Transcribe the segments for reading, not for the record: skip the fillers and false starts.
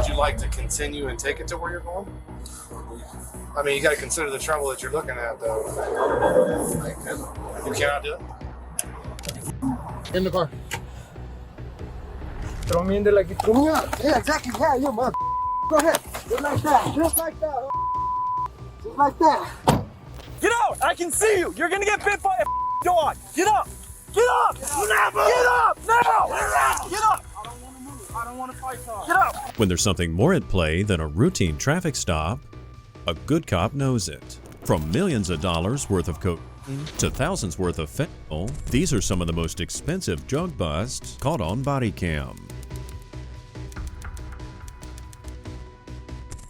Would you like to continue and take it to where you're going? I mean, you got to consider the trouble that you're looking at, though. You cannot do it? In the car. Throw me in there like you threw me out. Yeah, exactly. Yeah, you mother. Go ahead. Just like that. Just like that. Just like that. Get out! I can see you! You're gonna get bit by a dog! Get up! Get up! Get up! Get up! Now! Get up! I don't want to move. I don't want to fight talk. Get up! When there's something more at play than a routine traffic stop, a good cop knows it. From millions of dollars worth of cocaine to thousands worth of fentanyl, these are some of the most expensive drug busts caught on Bodycam.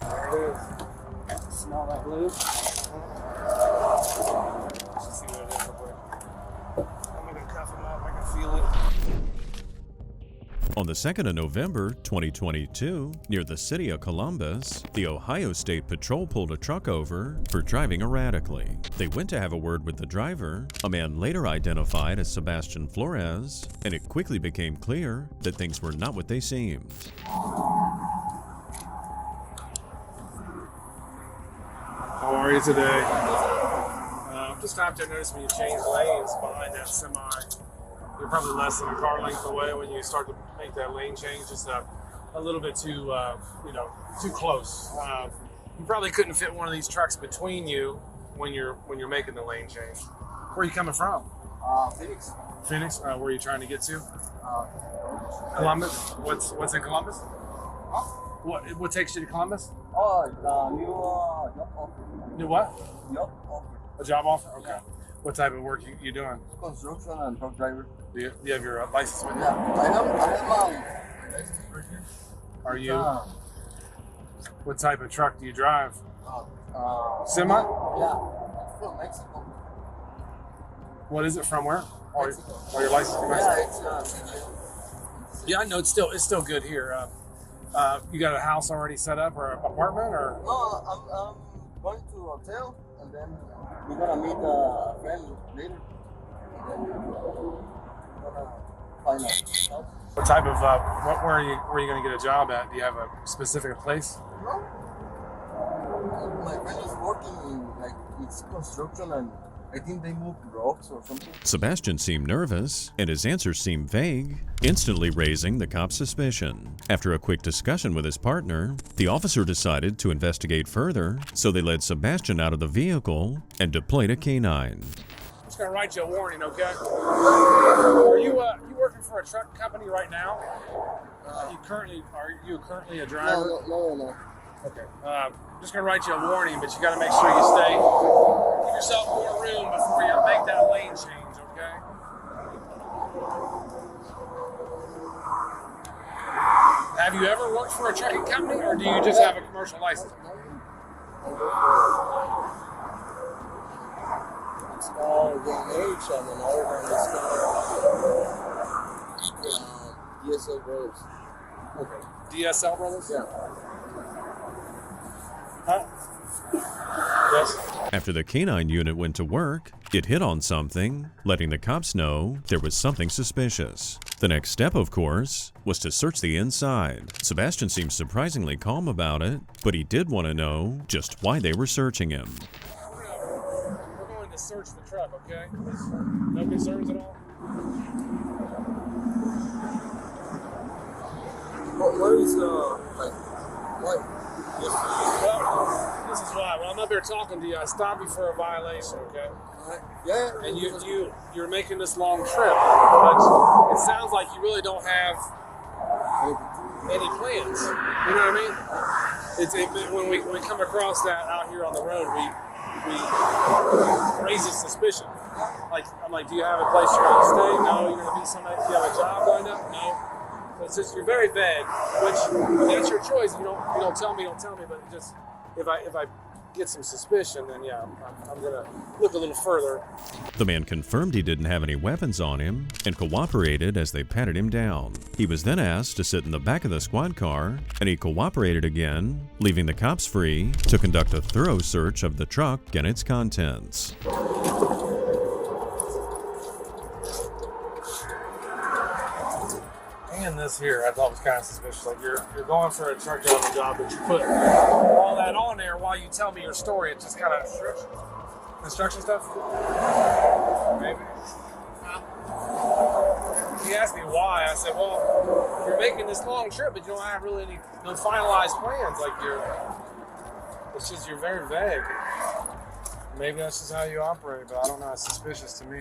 There it is. Smell that blue? Let's see what it is real quick. I'm gonna cuff him up. I can feel it. On the 2nd of November, 2022, near the city of Columbus, the Ohio State Patrol pulled a truck over for driving erratically. They went to have a word with the driver, a man later identified as Sebastian Flores, and it quickly became clear that things were not what they seemed. How are you today? Just stopped there, noticed when you change lanes behind that semi. You're probably less than a car length away when you start to make that lane change. Just a little bit too, too close. You probably couldn't fit one of these trucks between you when you're making the lane change. Where are you coming from? Phoenix. Phoenix. Where are you trying to get to? Columbus. What's in Columbus? What takes you to Columbus? Oh, new job offer. New what? Job offer. A job offer? Okay. What type of work you doing? Construction and truck driver. Do you have your license with you? Yeah, I have license right here. Are you? What type of truck do you drive? Semi? Yeah, from Mexico. What is it from? Where? Mexico. Or your license from Mexico? Yeah, it's Yeah, I know it's still good here. You got a house already set up or an apartment or? No, I'm going to a hotel and then we're gonna meet a friend later. And then we're gonna find a house. What type of where are you going to get a job at? Do you have a specific place? No. My friend is working in it's construction and I think they moved rocks or something. Sebastian seemed nervous, and his answers seemed vague, instantly raising the cop's suspicion. After a quick discussion with his partner, the officer decided to investigate further, so they led Sebastian out of the vehicle and deployed a canine. I'm just going to write you a warning, okay? Are you working for a truck company right now? Are you currently a driver? No. Okay. I'm just going to write you a warning, but you got to make sure you give yourself more room before you make that lane change, okay? Have you ever worked for a trucking company, or do you just have a commercial license? It's called H and another one is called DSL Brothers. Okay. DSL Brothers? Yeah. Huh? Yes. After the canine unit went to work, it hit on something, letting the cops know there was something suspicious. The next step, of course, was to search the inside. Sebastian seemed surprisingly calm about it, but he did want to know just why they were searching him. We're going to search the truck, okay? No concerns at all? What is what? Well, this is why. Well, I'm up here talking to you. I stopped you for a violation, okay? Yeah. And you're making this long trip, but it sounds like you really don't have any plans. You know what I mean? When we come across that out here on the road, we raises suspicion. I'm like, do you have a place you're going to stay? No. You're going to be somewhere? Do you have a job lined up? No. So it's just, you're very vague, which that's your choice. You don't tell me, but just if I get some suspicion, then yeah, I'm gonna look a little further. The man confirmed he didn't have any weapons on him and cooperated as they patted him down. He was then asked to sit in the back of the squad car, and he cooperated again, leaving the cops free to conduct a thorough search of the truck and its contents. Man, this here I thought was kind of suspicious. Like you're going for a truck driving job, but you put all that on there while you tell me your story. It's just kind of construction stuff. Maybe. He asked me why. I said, well, you're making this long trip, but you don't have really no finalized plans. Like it's just you're very vague. Maybe that's just how you operate, but I don't know. It's suspicious to me.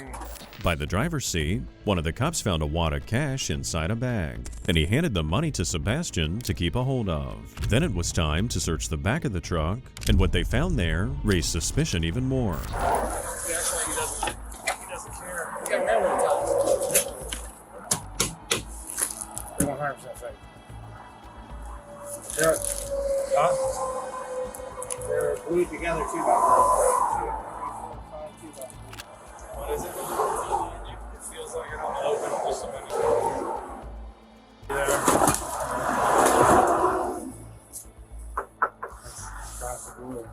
By the driver's seat, one of the cops found a wad of cash inside a bag, and he handed the money to Sebastian to keep a hold of. Then it was time to search the back of the truck, and what they found there raised suspicion even more. Actually, he doesn't care. You gotta remember what he tells us. They're 100% fake. They're glued together 2 by 4. What is it? It feels like it on the open just a minute. There. Across the board.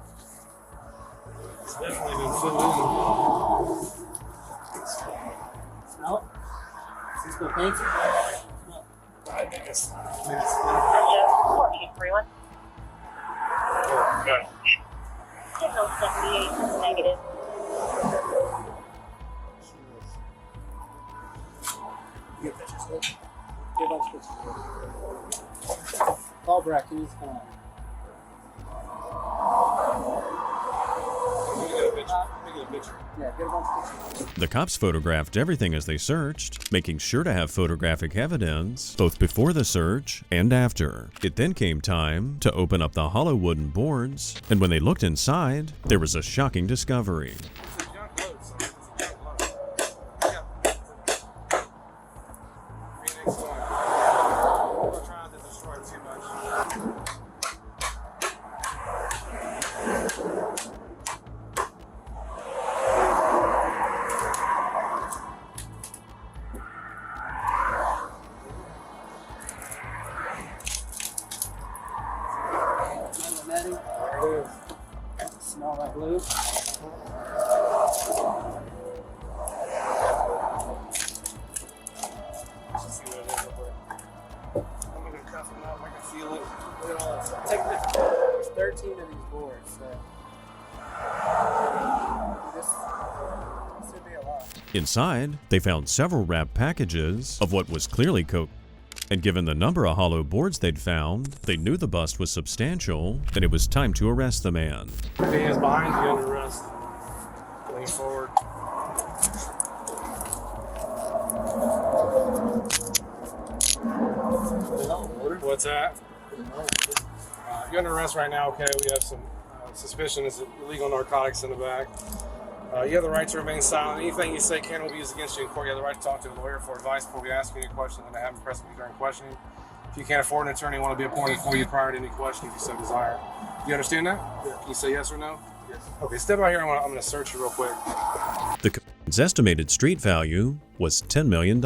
It's definitely been filled in. Smell it? Is this good paint? I think it's Everyone. good. Signal 78 negative. Get pictures. Get a bunch of pictures. Call Brack, he's coming. Yeah, get a bunch of pictures. The cops photographed everything as they searched, making sure to have photographic evidence both before the search and after. It then came time to open up the hollow wooden boards, and when they looked inside, there was a shocking discovery. Smell that blue? I'm gonna cuff them up. I can feel it. Look at all this. Take this. There's 13 of these boards, so this should be a lot. Inside, they found several wrapped packages of what was clearly coke. And given the number of hollow boards they'd found, they knew the bust was substantial, and it was time to arrest the man. If he is behind you under arrest, lean forward. What's that? You're under arrest right now, okay? We have some suspicion is illegal narcotics in the back. You have the right to remain silent. Anything you say can will be used against you in court. You have the right to talk to a lawyer for advice before we ask you any questions and to have him present you during questioning. If you can't afford an attorney, want to be appointed for you prior to any question if you so desire. You understand that? Yeah. Can you say yes or no? Yes. Okay, step out here. I'm going to search you real quick. The cocaine's estimated street value was $10 million.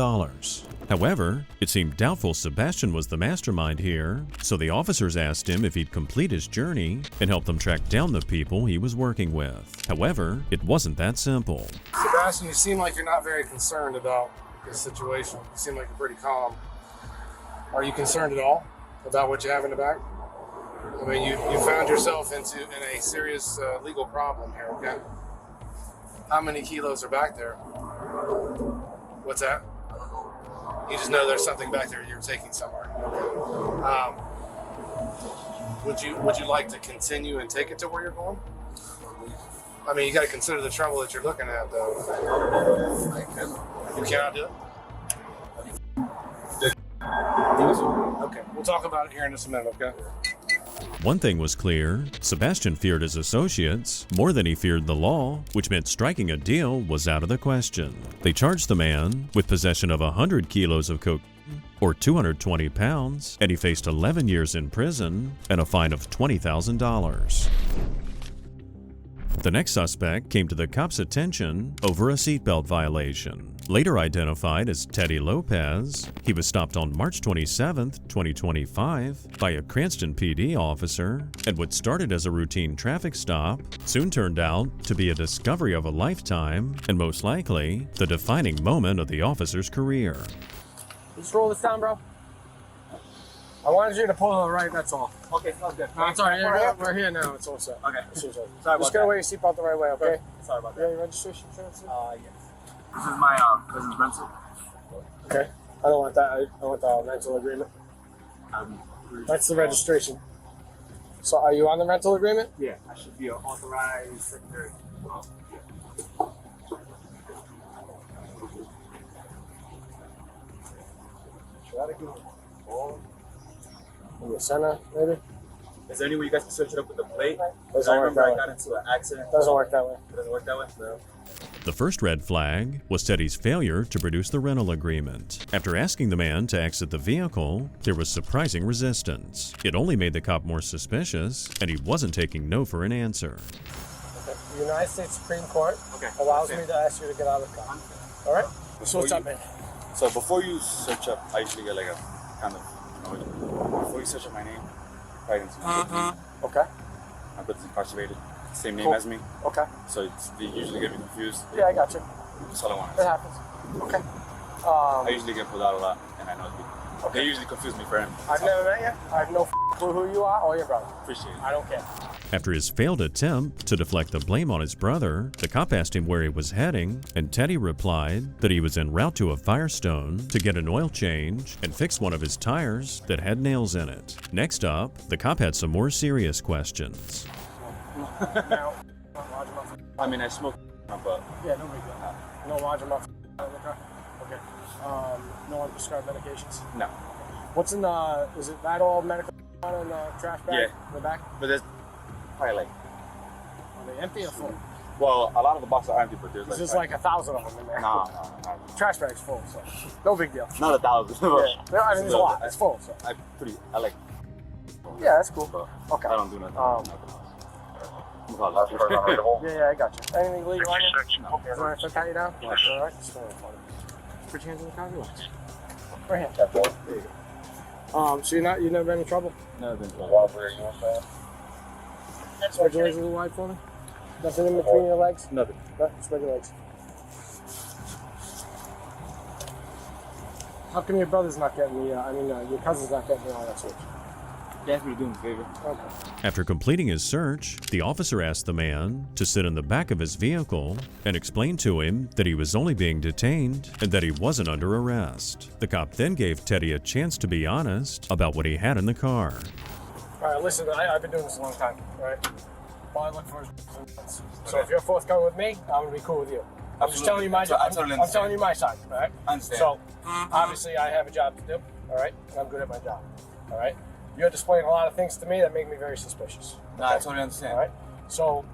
However, it seemed doubtful Sebastian was the mastermind here, so the officers asked him if he'd complete his journey and help them track down the people he was working with. However, it wasn't that simple. Sebastian, you seem like you're not very concerned about this situation. You seem like you're pretty calm. Are you concerned at all about what you have in the back? I mean, you found yourself in a serious legal problem here, okay? How many kilos are back there? What's that? You just know there's something back there you're taking somewhere. Would you like to continue and take it to where you're going? I mean, you got to consider the trouble that you're looking at, though. You cannot do it? Okay, we'll talk about it here in just a minute, okay? One thing was clear, Sebastian feared his associates more than he feared the law, which meant striking a deal was out of the question. They charged the man with possession of 100 kilos of cocaine, or 220 pounds, and he faced 11 years in prison and a fine of $20,000. The next suspect came to the cops' attention over a seatbelt violation. Later identified as Teddy Lopez, he was stopped on March 27, 2025 by a Cranston PD officer, and what started as a routine traffic stop soon turned out to be a discovery of a lifetime and most likely the defining moment of the officer's career. Just roll this down, bro. I wanted you to pull to the right, that's all. Okay, sounds good. No, it's all right. We're here now. It's all set. Okay. It's all set. Sorry Just about gonna that. wear your seatbelt the right way, okay? Sorry about You got that. your registration insurance? Yes. This is my business rental. Okay. I don't want that. I want the rental agreement. That's the registration. So are you on the rental agreement? Yeah, I should be an authorized secretary. In the center, maybe? Is there any way you guys can switch it up with the plate? Doesn't I work remember that I way. got into an accident. Doesn't work that way. It doesn't work that way? No. The first red flag was Teddy's failure to produce the rental agreement. After asking the man to exit the vehicle, there was surprising resistance. It only made the cop more suspicious, and he wasn't taking no for an answer. Okay. The United States Supreme Court allows me to ask you to get out of the car. All right? So what's up, man? So before you search up, I usually get like a kind of, before you search up my name, right into Okay. my brother's incarcerated, same name Cool. as me, Okay. so they usually get me confused. Yeah, I got you. That's all I want. It happens. Okay. I usually get pulled out a lot, and I know they usually confuse me for him. I've never met you. I have no clue who you are or your brother. Appreciate it. I don't care. After his failed attempt to deflect the blame on his brother, the cop asked him where he was heading, and Teddy replied that he was en route to a Firestone to get an oil change and fix one of his tires that had nails in it. Next up, the cop had some more serious questions. Now, large amount. I mean, I smoke, but Yeah, no big deal. No large amount in the car. Okay. No unprescribed medications. no. What's in the? Is it that all medical in the trash bag? Yeah. In the back? But there's probably like, Are they empty or full? well, a lot of the boxes are empty, but there's There's like, just like 1,000 of them in there. nah, Trash bag's full, so no big deal. not 1,000. Yeah. No, I mean, there's a lot. It's full, so. I like, Yeah, that's cool. Okay. I don't do nothing. Yeah, I got you. Anything legal on you? Is it all right if I pat you down? Yeah. All right. Just put your hands in the car. Relax. Right here. There you go. So you've never been in trouble? Never been Spread your legs a little wide for me. Nothing in between your legs? Nothing. No, spread your legs. How come your brother's not getting the, your cousin's not getting the all that switch? They asked me to do him a favor. Okay. After completing his search, the officer asked the man to sit in the back of his vehicle and explained to him that he was only being detained and that he wasn't under arrest. The cop then gave Teddy a chance to be honest about what he had in the car. All right, listen, I've been doing this a long time, all right? All I look for is so if you're forthcoming with me, I'm going to be cool with you. I'm just telling you my job. I'm telling you my side, all right? I understand. So, obviously, I have a job to do, all right? And I'm good at my job, all right? You're displaying a lot of things to me that make me very suspicious. Nah, I totally understand. All right? So,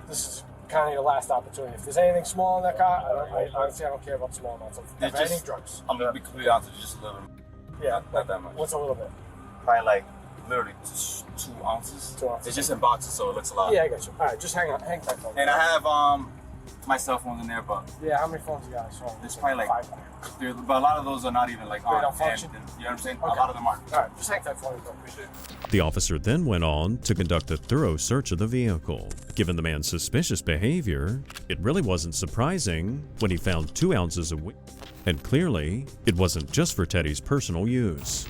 this is kind of your last opportunity. If there's anything small in that car, I honestly, I don't care about small amounts of any drugs. I'm gonna be completely honest with you, just a little. Yeah. Not that much. What's a little bit? Probably like literally 2 ounces. 2 ounces. It's just in boxes, so it looks a lot. Yeah, I got you. All right, just hang tight for me. And I have my cell phone in there, but Yeah, how many phones you got? So there's probably like 5. but a lot of those are not even like They on. don't function? And, you know what I'm saying? Okay. A lot of them aren't. All right, just hang tight for me, bro. Appreciate it. The officer then went on to conduct a thorough search of the vehicle. Given the man's suspicious behavior, it really wasn't surprising when he found 2 ounces of weed. And clearly, it wasn't just for Teddy's personal use.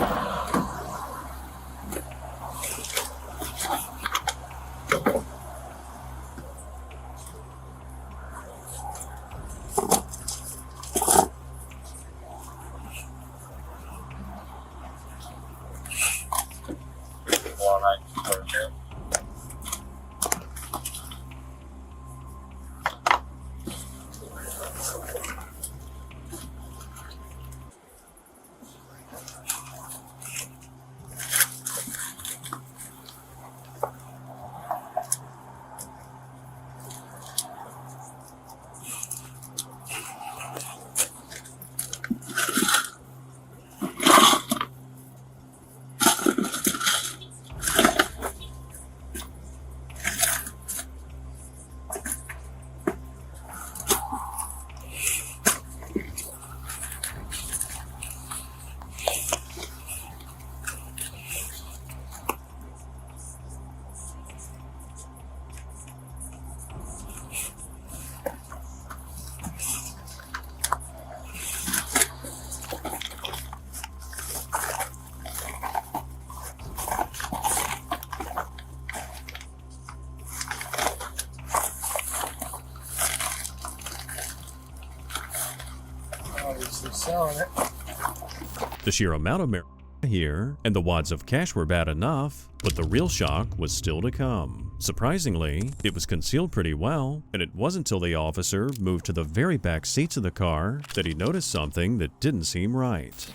selling it. The sheer amount of marijuana here and the wads of cash were bad enough, but the real shock was still to come. Surprisingly, it was concealed pretty well, and it wasn't until the officer moved to the very back seats of the car that he noticed something that didn't seem right.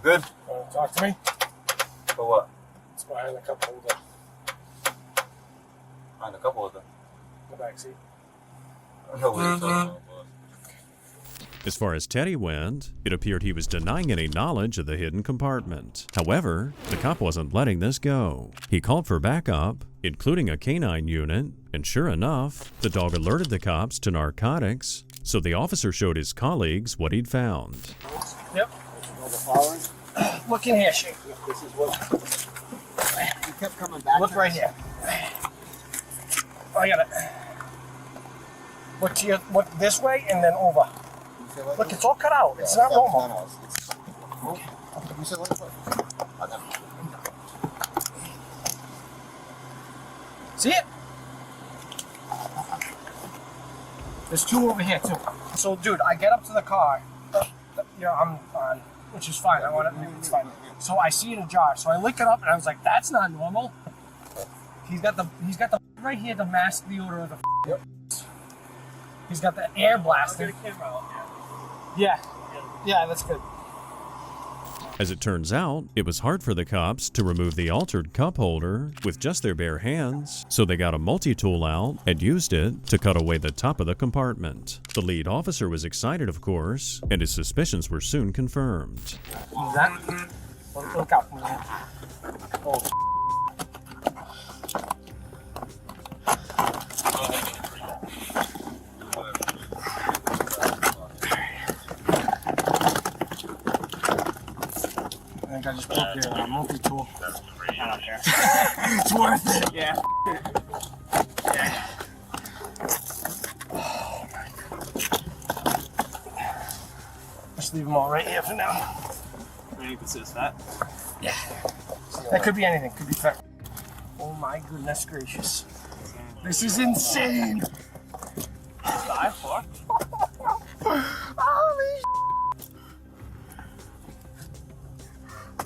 Good? Talk to me. For what? It's behind the cup holder. Behind a couple of them. In the back seat. I know what you're talking about, boss. As far as Teddy went, it appeared he was denying any knowledge of the hidden compartment. However, the cop wasn't letting this go. He called for backup, including a canine unit, and sure enough, the dog alerted the cops to narcotics, so the officer showed his colleagues what he'd found. Yep. All the flowers. Look in here, Shane. This is what he kept coming back. Look right here. Oh, I got it. Look to your, look this way and then over. Look, it's all cut out. It's not normal. You said what? See it? There's two over here too. So, dude, I get up to the car. I'm on, which is fine. I want it. It's fine. So I see it ajar. So I lick it up and I was like, "That's not normal." He's got the right here to mask the odor of the. Yep. He's got the air blaster. Yeah, that's good. As it turns out, it was hard for the cops to remove the altered cup holder with just their bare hands, so they got a multi-tool out and used it to cut away the top of the compartment. The lead officer was excited, of course, and his suspicions were soon confirmed. That? Look out, man. Oh. I think I just broke your multi-tool. I don't care. It's worth it. Yeah. Oh my God. Just leave them all right here for now. You consider that? Yeah. That could be anything. Could be fat. Oh my goodness gracious. This is insane. Die for? Holy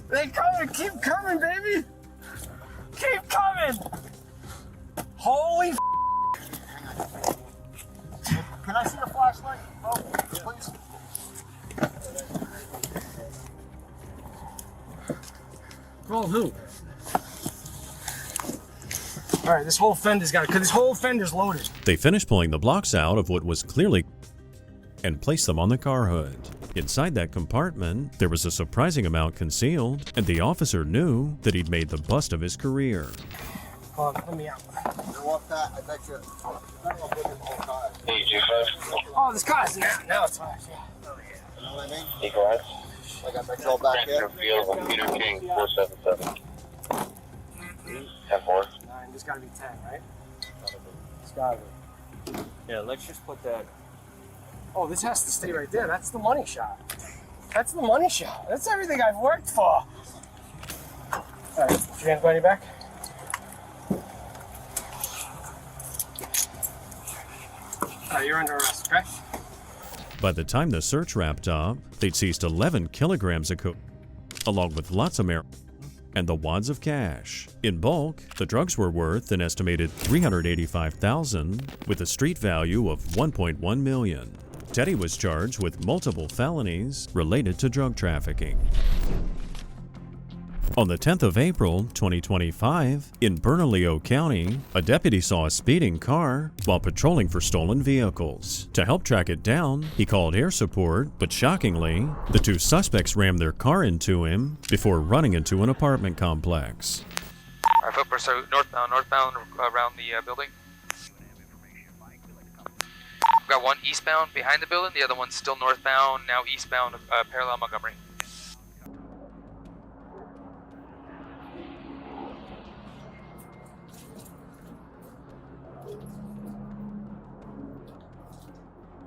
They coming, keep coming, baby. Keep coming. Holy Can I see the flashlight, bro? Please. Call who? All right, this whole fender's got it, because this whole fender's loaded. They finished pulling the blocks out of what was clearly and placed them on the car hood. Inside that compartment, there was a surprising amount concealed, and the officer knew that he'd made the bust of his career. Hold on, let me out. You want that? I bet you. Oh, this car's now it's fine. Yeah. You know what I mean? Hey, go ahead. Like I bet you all back here. Field of Peter King, 477. 10-4. 9, there's gotta be 10, right? It's gotta be. Yeah, let's just put that. Oh, this has to stay right there. That's the money shot. That's the money shot. That's everything I've worked for. All right, put your hands behind your back. All right, you're under arrest, okay? By the time the search wrapped up, they'd seized 11 kilograms of coke, along with lots of marijuana and the wads of cash. In bulk, the drugs were worth an estimated $385,000, with a street value of $1.1 million. Teddy was charged with multiple felonies related to drug trafficking. On the 10th of April, 2025, in Bernalillo County, a deputy saw a speeding car while patrolling for stolen vehicles. To help track it down, he called air support, but shockingly, the two suspects rammed their car into him before running into an apartment complex. Our foot pursuit northbound around the building. got one eastbound behind the building, the other one's still northbound, now eastbound, parallel Montgomery.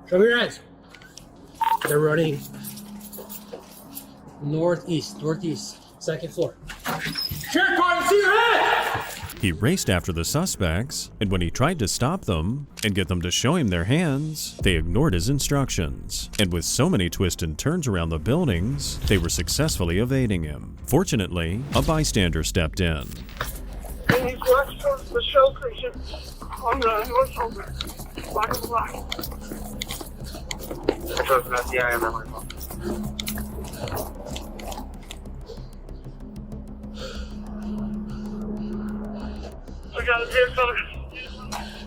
Show me your hands. They're running northeast, second floor. Sheriff, Gordon, see your head! He raced after the suspects, and when he tried to stop them and get them to show him their hands, they ignored his instructions. And with so many twists and turns around the buildings, they were successfully evading him. Fortunately, a bystander stepped in. He's west towards the Shell Station on the north shoulder. Block of the block. Yeah, I remember. I got it here, fella.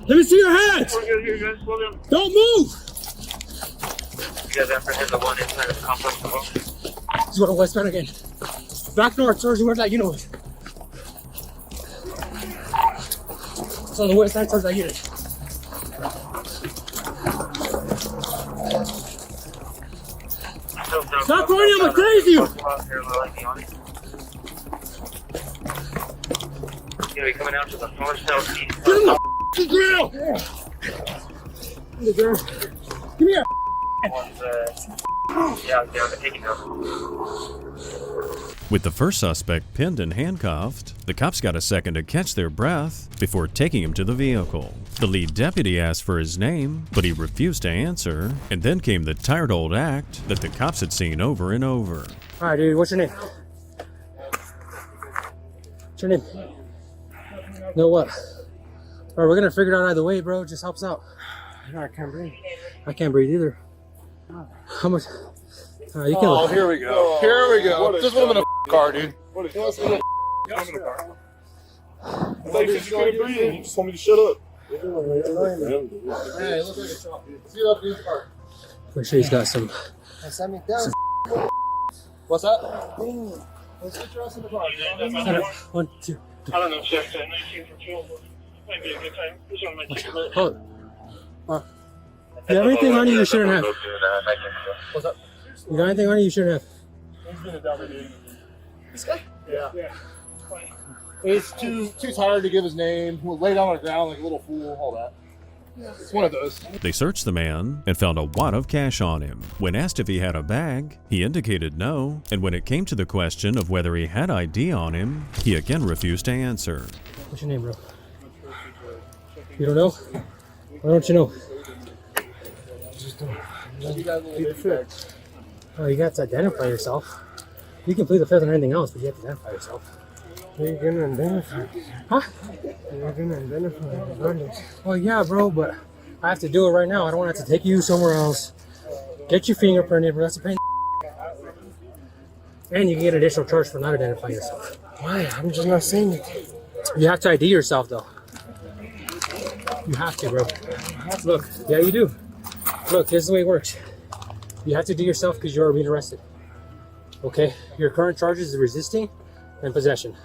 Let me see your hands! We're good here, guys. Well done. Don't move! You guys apprehend the one inside of the complex below? He's going westbound again. Back north, towards where that unit was. It's on the west side towards that unit. Stop running, I'm gonna tase you! Gonna be coming out to the north southeast. Get in the grill! In the grill. Give me your Yeah, I'm taking them. With the first suspect pinned and handcuffed, the cops got a second to catch their breath before taking him to the vehicle. The lead deputy asked for his name, but he refused to answer, and then came the tired old act that the cops had seen over and over. All right, dude, what's your name? What's your name? No what? All right, we're gonna figure it out either way, bro. It just helps out. I can't breathe. I can't breathe either. How much? You can Oh, here we go. Here we go. Just put him in a car, dude. What is this? I'm in a car. I thought you said you couldn't breathe. You just told me to shut up. Hey, it looks like a shop, dude. See up in the car. Pretty sure he's got some. Send me down. What's that? Let's get your ass in the car, dude. 1, 2. I don't know, Chef. 19 for 12. Might be a good time. Just want to make sure that. Hold. You have anything on you you shouldn't have? What's up? You got anything on you you shouldn't have? He's gonna down there, dude. This guy? Yeah. He's too tired to give his name. We'll lay down on the ground like a little fool, all that. Yeah. It's one of those. They searched the man and found a wad of cash on him. When asked if he had a bag, he indicated no, and when it came to the question of whether he had ID on him, he again refused to answer. What's your name, bro? You don't know? Why don't you know? Oh, you got to identify yourself. You can plead the fifth on anything else, but you have to identify yourself. You're gonna identify. Huh? You're gonna identify. Well, yeah, bro, but I have to do it right now. I don't want to have to take you somewhere else. Get your fingerprinted, bro. That's a pain. And you can get an additional charge for not identifying yourself. Why? I'm just not saying it. You have to ID yourself, though. You have to, bro. Look, yeah, you do. Look, this is the way it works. You have to do yourself because you are being arrested. Okay? Your current charges is resisting and possession.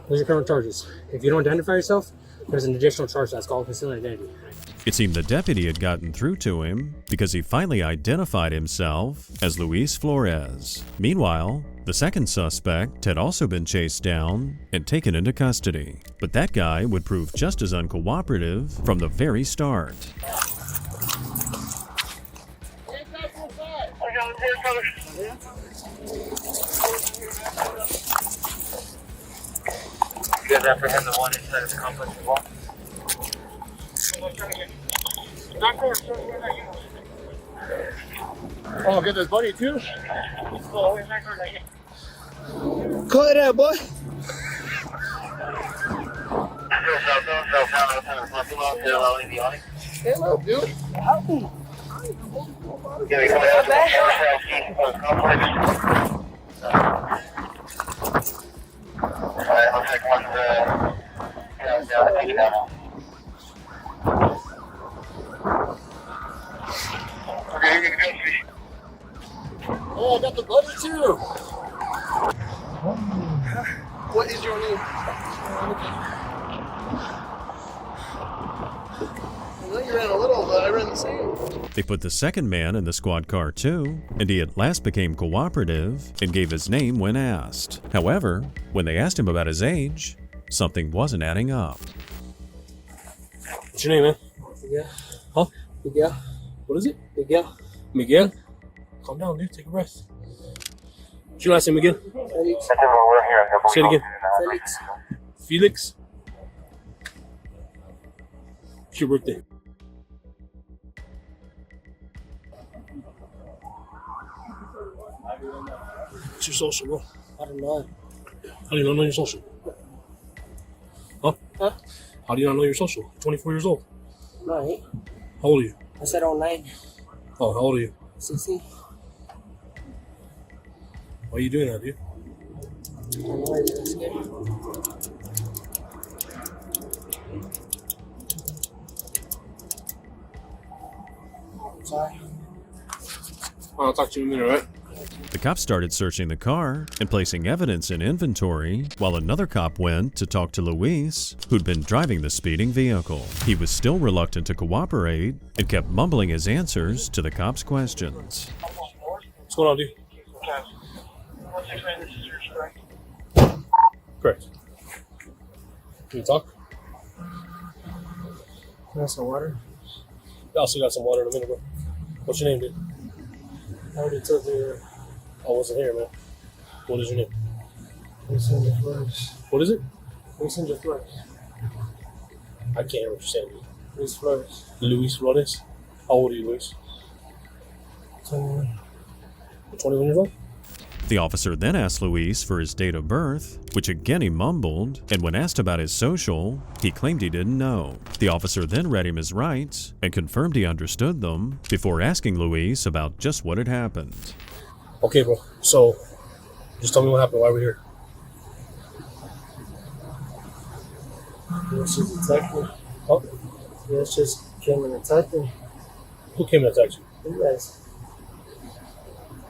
Those are your current charges. If you don't identify yourself, there's an additional charge that's called concealing identity. It seemed the deputy had gotten through to him because he finally identified himself as Luis Flores. Meanwhile, the second suspect had also been chased down and taken into custody. But that guy would prove just as uncooperative from the very start. I got it here, fella. You guys apprehend the one inside of the complex below? Oh, get this buddy too? Call it out, boy. Hello, dude. Yeah, we coming out to the north southeast complex. Alright, looks like one's down, take it down. Okay, you're gonna go. Oh, I got the buddy too. What is your name? I know you ran a little, but I ran you saying? They put the second man in the squad car too, and he at last became cooperative and gave his name when asked. However, when they asked him about his age, something wasn't adding up. What's your name, man? Miguel. Huh? Miguel. What is it? Miguel. Miguel? Calm down, dude. Take a breath. What's your last name again? Felix. Say it again. Felix. Felix? What's your birthday? What's your social, bro? I don't know. How do you not know your social? Huh? Huh? How do you not know your social? You're 24 years old. No, I ain't. How old are you? I said 09. Oh, how old are you? 16. Why are you doing that, dude? I don't know. I'm scared. Sorry. I'll talk to you in a minute, right? The cops started searching the car and placing evidence in inventory, while another cop went to talk to Luis, who'd been driving the speeding vehicle. He was still reluctant to cooperate and kept mumbling his answers to the cops' questions. What's going on, dude? Correct. Can you talk? Want some water? I also got some water in a minute, bro. What's your name, dude? I already told you. I wasn't here, man. What is your name? Luis Flores. What is it? Luis Flores. I can't hear what you're saying, dude. Luis Flores. Luis Flores? How old are you, Luis? 21. 21 years old? The officer then asked Luis for his date of birth, which again he mumbled, and when asked about his social, he claimed he didn't know. The officer then read him his rights and confirmed he understood them before asking Luis about just what had happened. Okay, bro. So, just tell me what happened. Why we're here. Yeah, she's attacked me. Oh, Yeah, she just came and attacked me. who came and attacked you? You guys.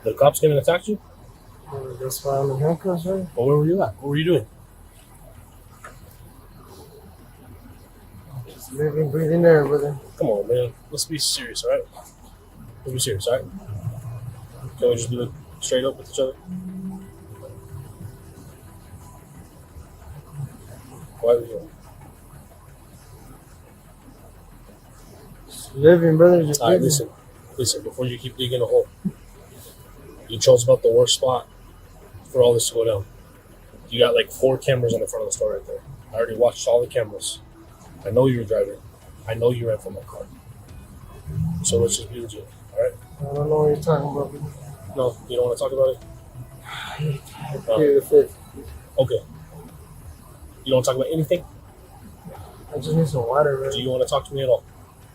The cops came and attacked you? That's why I'm in handcuffs, right? Well, where were you at? What were you doing? Just living, breathing air, brother. Come on, man. Let's be serious, all right? Let's be serious, all right? Can we just be straight up with each other? Why are we here? Just living, brother. Just All right, living. listen. Before you keep digging a hole, you chose about the worst spot for all this to go down. You got like 4 cameras on the front of the store right there. I already watched all the cameras. I know you were driving. I know you ran from my car. So let's just be legit, all right? I don't know what you're talking about, brother. No, you don't want to talk about it? Here, the fifth. Okay. You don't want to talk about anything? I just need some water, brother. Do you want to talk to me at all?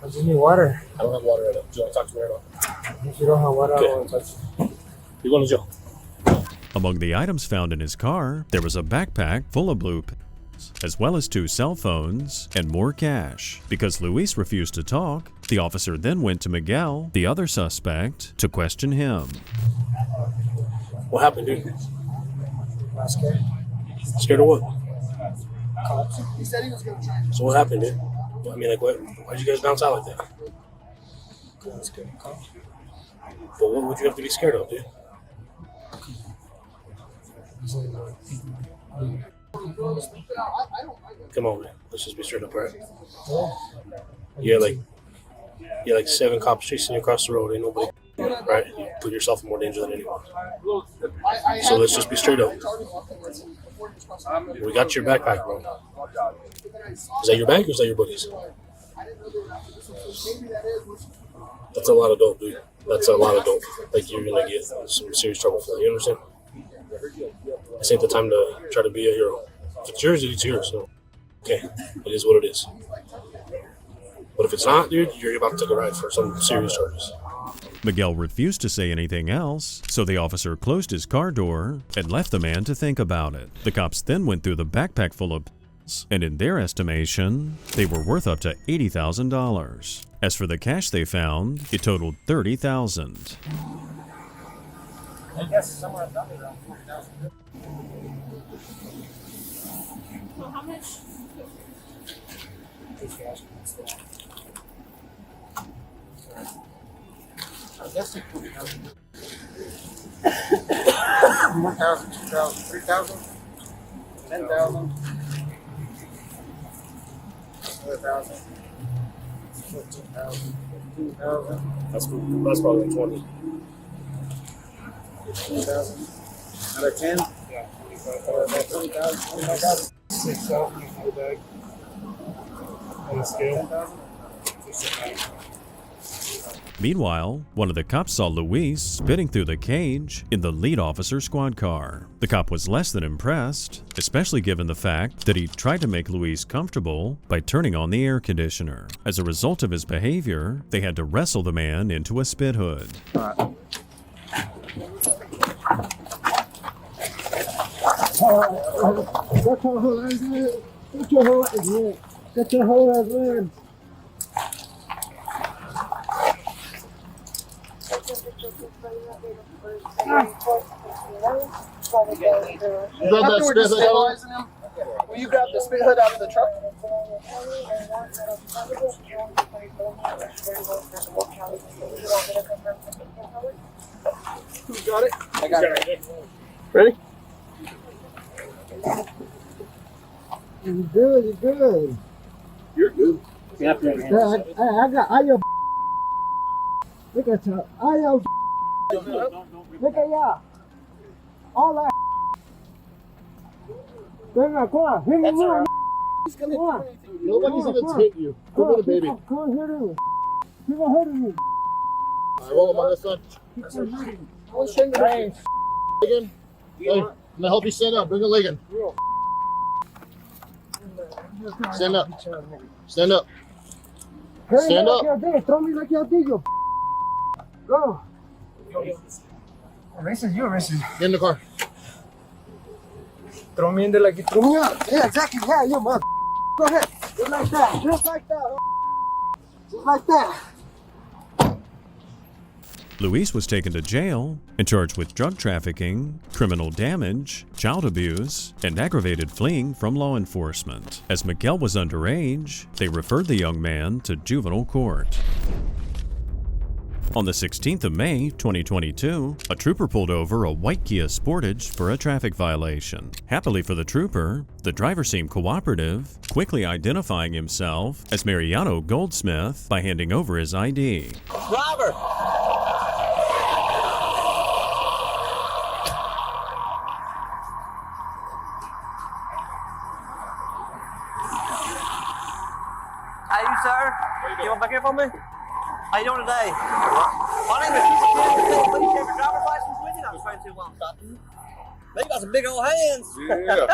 I just need water. I don't have water right now. Do you want to talk to me at all? If you don't have water, Okay. I don't want to touch you. You're going to jail. Among the items found in his car, there was a backpack full of blue pills, as well as 2 cell phones and more cash. Because Luis refused to talk, the officer then went to Miguel, the other suspect, to question him. What happened, dude? I'm scared. Scared of what? Cops. He said he was going to try. So what happened, dude? I mean, like, why'd you guys bounce out like that? I'm scared of cops. But what would you have to be scared of, dude? Come on, man. Let's just be straight up, right? You're like 7 cops chasing you across the road. Ain't nobody, right? You put yourself in more danger than anyone. So let's just be straight up. We got your backpack, bro. Is that your bag or is that your buddy's? That's a lot of dope, dude. That's a lot of dope. Like, you're gonna get some serious trouble for that. You understand? This ain't the time to try to be a hero. If it's yours, it's yours. So, okay, it is what it is. But if it's not, dude, you're about to take a ride for some serious charges. Miguel refused to say anything else, so the officer closed his car door and left the man to think about it. The cops then went through the backpack full of pills, and in their estimation, they were worth up to $80,000. As for the cash they found, it totaled $30,000. I guess somewhere around 40,000. Well, how much? That's it. 1,000, 2,000, 3,000, 10,000, 4,000, 14,000, 15,000. That's probably 20. 15,000. Another 10. Yeah. 20,000. 25,000. 6,000 in the bag. On the scale. 10,000. Meanwhile, one of the cops saw Luis spitting through the cage in the lead officer's squad car. The cop was less than impressed, especially given the fact that he tried to make Luis comfortable by turning on the air conditioner. As a result of his behavior, they had to wrestle the man into a spit hood. Get your whole ass in. You grab that spit hood out. Will you grab the spit hood out of the truck? Who's got it? I got it. Ready? You're good, you're good. You're good. I your look at you. I your look at y'all. All that. Come on. Hit me more. Come on. Nobody's gonna hit you. Go get a baby. Come on, hit him. People hurting me. Alright, roll him on this side. Let's change the range. Again. Hey, I'm gonna help you stand up. Bring a leg in. Stand up. Stand up. Stand up. Throw me like y'all did, you. Go. Racist, you're racist. Get in the car. Throw me in there like you threw me up. Yeah, exactly. Yeah, you mother. Go ahead. Just like that. Just like that. Just like that. Luis was taken to jail and charged with drug trafficking, criminal damage, child abuse, and aggravated fleeing from law enforcement. As Miguel was underage, they referred the young man to juvenile court. On the 16th of May, 2022, a trooper pulled over a white Kia Sportage for a traffic violation. Happily for the trooper, the driver seemed cooperative, quickly identifying himself as Mariano Goldsmith by handing over his ID. Driver! How you, sir? You want back here for me? How you doing today? My name is Trooper Ken. Please have your driver's license with you. I'm just trying to while I'm stopping. Man, you got some big old hands. Yeah.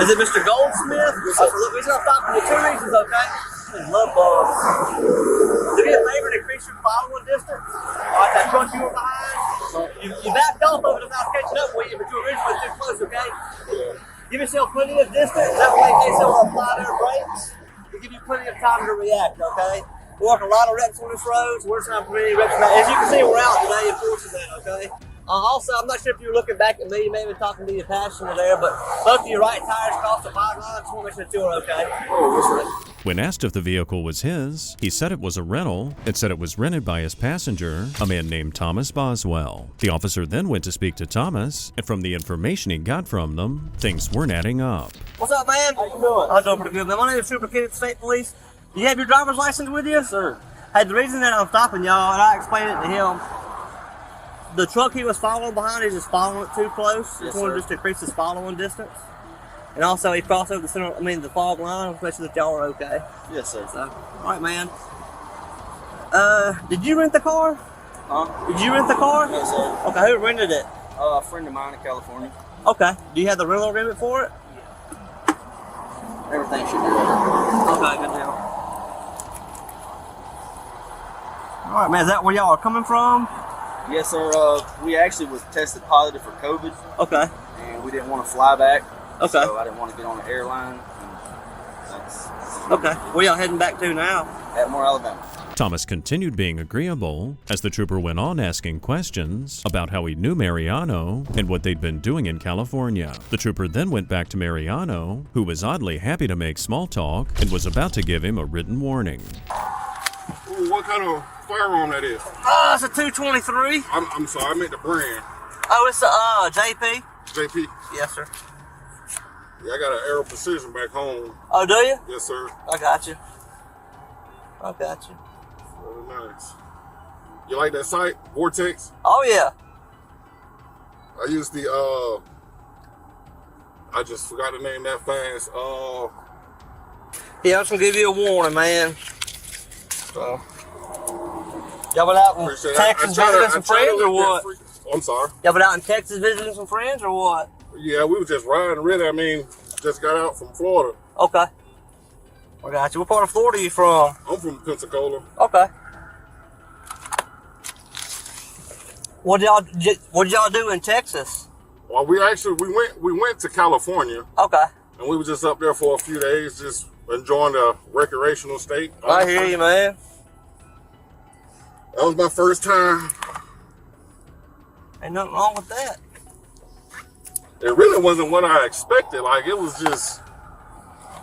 Is it Mr. Goldsmith? Look, we should stop for 2 reasons, okay? Love bugs. Do me a favor and increase your following distance. Alright, that truck you were behind, you backed off over the mouth catching up with you, but you were originally too close, okay? Give yourself plenty of distance. That way, in case someone apply their brakes, it'll give you plenty of time to react, okay? We're working a lot of wrecks on this road, so we're trying to prevent any wrecks. As you can see, we're out today enforcing that, okay? Also, I'm not sure if you were looking back at me, you may have been talking to your passenger there, but both of your right tires crossed the fire line. Just want to make sure that you're okay. When asked if the vehicle was his, he said it was a rental and said it was rented by his passenger, a man named Thomas Boswell. The officer then went to speak to Thomas, and from the information he got from them, things weren't adding up. What's up, man? How you doing? I'm doing pretty good, man. My name is Trooper Ken at the State Police. Do you have your driver's license with you? Yes, sir. Hey, the reason that I'm stopping y'all, and I explained it to him, the truck he was following behind, he's just following it too close. Yes, just wanted just to increase his following distance. And also, he crossed over the fog line, to make sure that y'all are okay. Yes, sir. So, all right, man. Did you rent the car? Huh? Did you rent the car? Yes, sir. Okay, who rented it? A friend of mine in California. Okay. Do you have the rental agreement for it? Everything should be right. Okay, good deal. All right, man. Is that where y'all are coming from? Yes, sir. We actually was tested positive for COVID. Okay. And we didn't want to fly back. Okay. So I didn't want to get on an airline. Okay. Where y'all heading back to now? Atmore, Alabama. Thomas continued being agreeable as the trooper went on asking questions about how he knew Mariano and what they'd been doing in California. The trooper then went back to Mariano, who was oddly happy to make small talk and was about to give him a written warning. Ooh, what kind of firearm that is? It's a 223. I'm sorry, I meant the brand. Oh, it's a JP. JP? Yes, sir. Yeah, I got an Aero Precision back home. Oh, do you? Yes, sir. I got you. I got you. Very nice. You like that sight, Vortex? Oh, yeah. I use the, I just forgot the name that fast. Yeah, I'm just gonna give you a warning, man. So, y'all been out in Texas visiting some friends or what? I'm sorry. Y'all been out in Texas visiting some friends or what? Yeah, we were just riding, really. I mean, just got out from Florida. Okay. I got you. What part of Florida are you from? I'm from Pensacola. Okay. What did y'all do in Texas? Well, we went to California. Okay. And we were just up there for a few days, just enjoying the recreational state. I hear you, man. That was my first time. Ain't nothing wrong with that. It really wasn't what I expected. Like, it was just,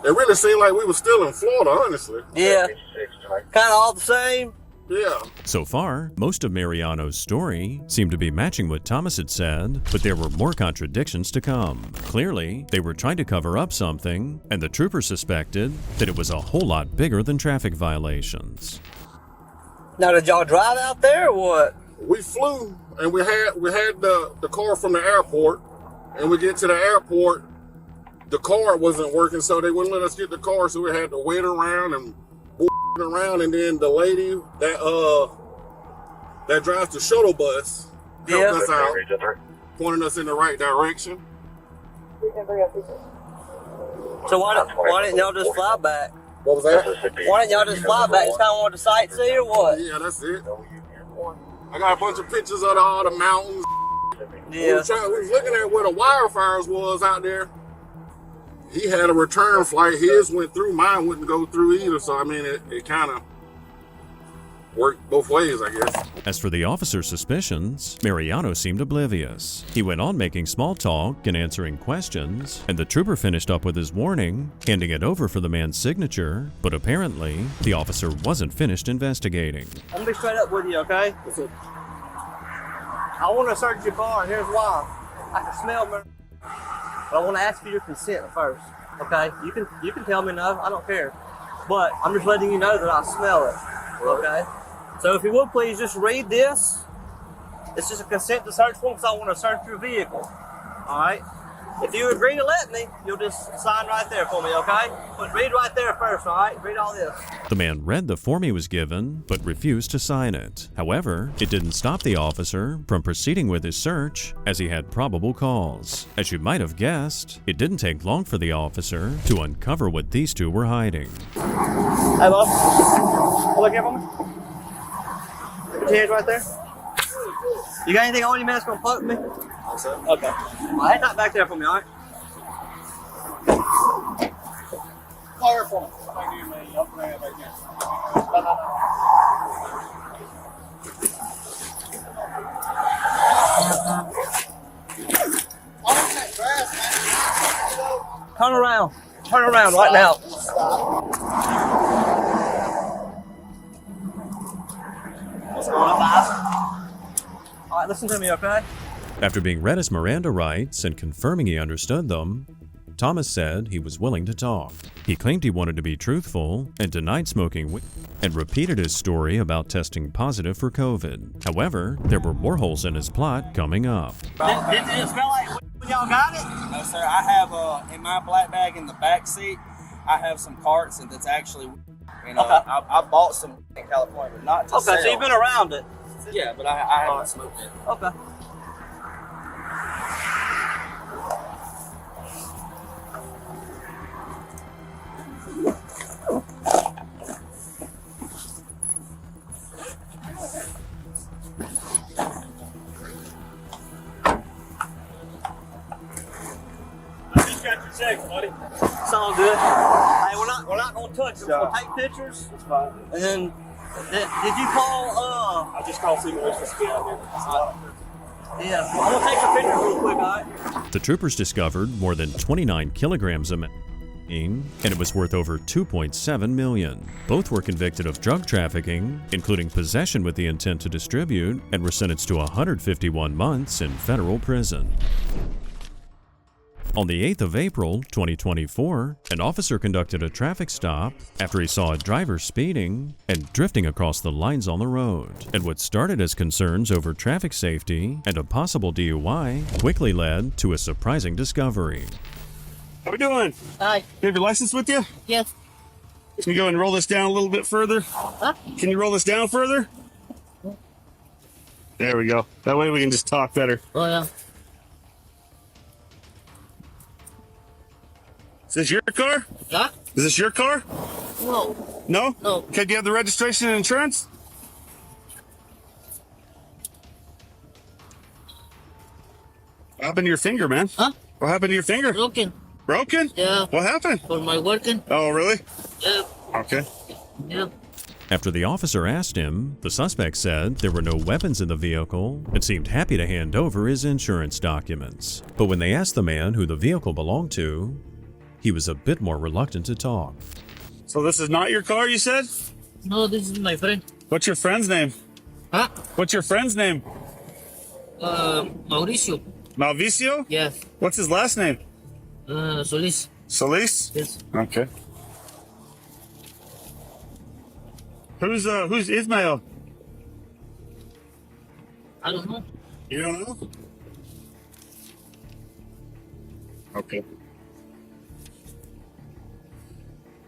it really seemed like we were still in Florida, honestly. Yeah. Kind of all the same. Yeah. So far, most of Mariano's story seemed to be matching what Thomas had said, but there were more contradictions to come. Clearly, they were trying to cover up something, and the trooper suspected that it was a whole lot bigger than traffic violations. Now, did y'all drive out there or what? We flew, and we had the car from the airport, and we get to the airport, the car wasn't working, so they wouldn't let us get the car, so we had to wait around and around, and then the lady that drives the shuttle bus helped us out, pointing us in the right direction. So why didn't y'all just fly back? What was that? Why didn't y'all just fly back? Just kind of wanted to sightsee or what? Yeah, that's it. I got a bunch of pictures of all the mountains. Yeah. We was looking at where the wildfires was out there. He had a return flight. His went through. Mine wouldn't go through either. So, I mean, it kind of worked both ways, I guess. As for the officer's suspicions, Mariano seemed oblivious. He went on making small talk and answering questions, and the trooper finished up with his warning, handing it over for the man's signature, but apparently, the officer wasn't finished investigating. I'm gonna be straight up with you, okay? I want to search your car, and here's why. I can smell marijuana. But I want to ask for your consent first, okay? You can tell me no, I don't care. But I'm just letting you know that I smell it, okay? So if you would please just read this. It's just a consent to search form because I want to search your vehicle, all right? If you agree to let me, you'll just sign right there for me, okay? But read right there first, all right? Read all this. The man read the form he was given, but refused to sign it. However, it didn't stop the officer from proceeding with his search, as he had probable cause. As you might have guessed, it didn't take long for the officer to uncover what these two were hiding. Hey, boss. Look here for me. Put your hands right there. You got anything on you, man, that's gonna poke me? Okay. Well, hang that back there for me, all right? Fire for me. Thank you, man. Up there, back there. Turn around. Turn around right now. What's going on, guys? All right, listen to me, okay? After being read his Miranda rights and confirming he understood them, Thomas said he was willing to talk. He claimed he wanted to be truthful and denied smoking weed and repeated his story about testing positive for COVID. However, there were more holes in his plot coming up. Did it smell like weed when y'all got it? No, sir. I have in my black bag in the back seat, I have some carts and that's actually, you know, Okay. I bought some in California, but not to sell. Okay, so you've been around it. Yeah, but I haven't smoked it. Okay. Check, buddy. It's all good. Hey, we're not gonna touch it. We're gonna take pictures. It's fine. And then Did you call? I just called St. Louis to get out here. Yeah, I'm gonna take a picture real quick, alright? The troopers discovered more than 29 kilograms of and it was worth over $2.7 million. Both were convicted of drug trafficking, including possession with the intent to distribute, and were sentenced to 151 months in federal prison. On the 8th of April, 2024, an officer conducted a traffic stop after he saw a driver speeding and drifting across the lines on the road. And what started as concerns over traffic safety and a possible DUI quickly led to a surprising discovery. How we doing? Hi. You have your license with you? Yes. Can you go and roll this down a little bit further? Huh? Can you roll this down further? There we go. That way we can just talk better. Oh, yeah. Is this your car? Huh? Is this your car? No. No? No. Okay, do you have the registration and insurance? What happened to your finger, man? Huh? What happened to your finger? Broken. Broken? Yeah. What happened? For my working. Oh, really? Yeah. Okay. Yeah. After the officer asked him, the suspect said there were no weapons in the vehicle and seemed happy to hand over his insurance documents. But when they asked the man who the vehicle belonged to, he was a bit more reluctant to talk. So this is not your car, you said? No, this is my friend. What's your friend's name? Huh? What's your friend's name? Mauricio. Malvicio? Yes. What's his last name? Solis. Solis? Yes. Okay. Who's Ismael? I don't know. You don't know? Okay.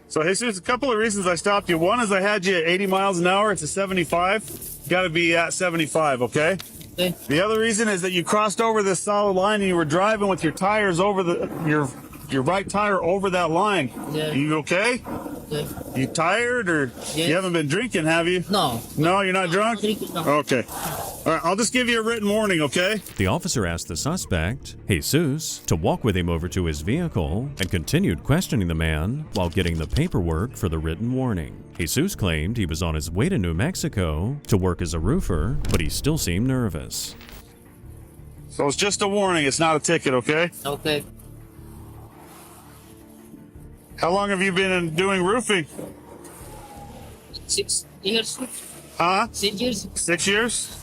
So Jesus, a couple of reasons I stopped you. One is I had you at 80 miles an hour. It's a 75. You got to be at 75, okay? Okay. The other reason is that you crossed over this solid line and you were driving with your tires over your right tire over that line. Yeah. You okay? Okay. You tired or Yes. you haven't been drinking, have you? No. No, you're not drunk? No. Okay. All right, I'll just give you a written warning, okay? The officer asked the suspect, Jesus, to walk with him over to his vehicle and continued questioning the man while getting the paperwork for the written warning. Jesus claimed he was on his way to New Mexico to work as a roofer, but he still seemed nervous. So it's just a warning, it's not a ticket, okay? Okay. How long have you been doing roofing? 6 years. Huh? 6 years. 6 years?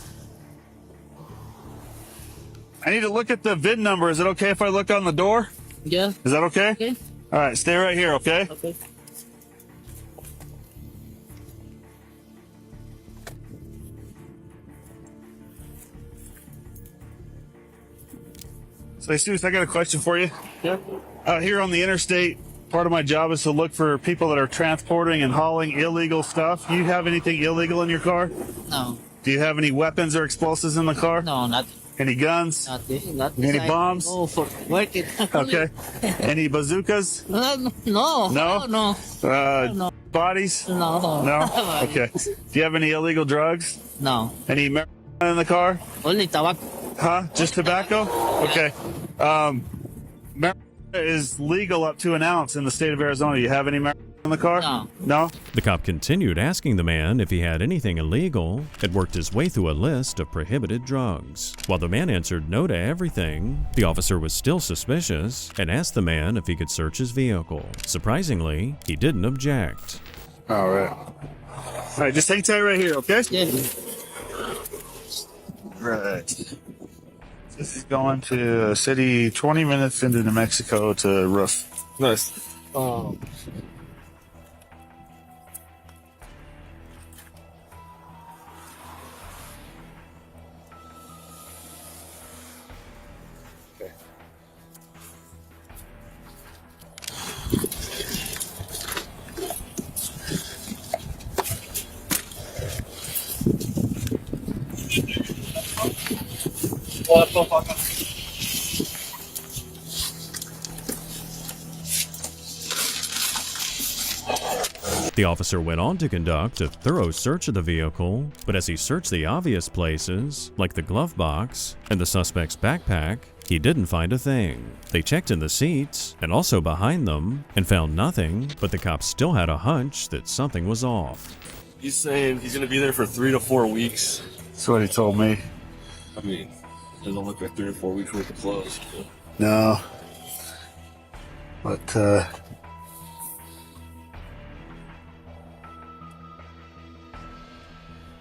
I need to look at the VIN number. Is it okay if I look on the door? Yeah. Is that okay? Okay. All right, stay right here, okay? Okay. So, Jesus, I got a question for you. Yeah. Out here on the interstate, part of my job is to look for people that are transporting and hauling illegal stuff. Do you have anything illegal in your car? No. Do you have any weapons or explosives in the car? No, not. Any guns? Nothing. Nothing. Any bombs? No, for working. Okay. Any bazookas? No. No? No. No. Bodies? No. No? Okay. Do you have any illegal drugs? No. Any marijuana in the car? Only tobacco. Huh? Just tobacco? Okay. Marijuana is legal up to an ounce in the state of Arizona. Do you have any marijuana in the car? No. No? The cop continued asking the man if he had anything illegal and worked his way through a list of prohibited drugs. While the man answered no to everything, the officer was still suspicious and asked the man if he could search his vehicle. Surprisingly, he didn't object. All right. All right, just hang tight right here, okay? Yeah. Right. This is going to a city 20 minutes into New Mexico to roof. Nice. Oh. The officer went on to conduct a thorough search of the vehicle, but as he searched the obvious places, like the glove box and the suspect's backpack, he didn't find a thing. They checked in the seats and also behind them and found nothing, but the cops still had a hunch that something was off. He's saying he's going to be there for 3 to 4 weeks. That's what he told me. I mean, it doesn't look like 3 or 4 weeks worth of clothes. But. No. But,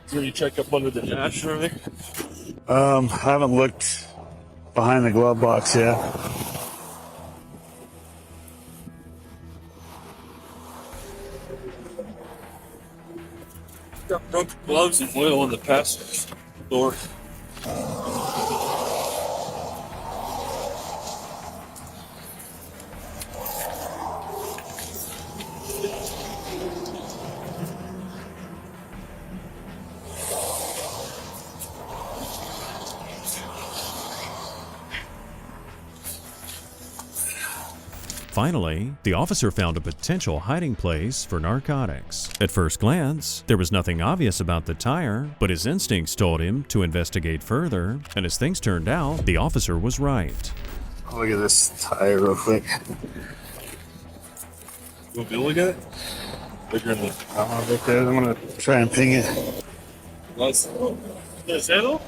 Did you check up under the dash or anything? I haven't looked behind the glove box yet. Got broken gloves and oil in the passenger door. Finally, the officer found a potential hiding place for narcotics. At first glance, there was nothing obvious about the tire, but his instincts told him to investigate further, and as things turned out, the officer was right. Look at this tire real quick. You want me to look at it? Bigger than right there. I'm gonna try and ping it. Nice. Is it all?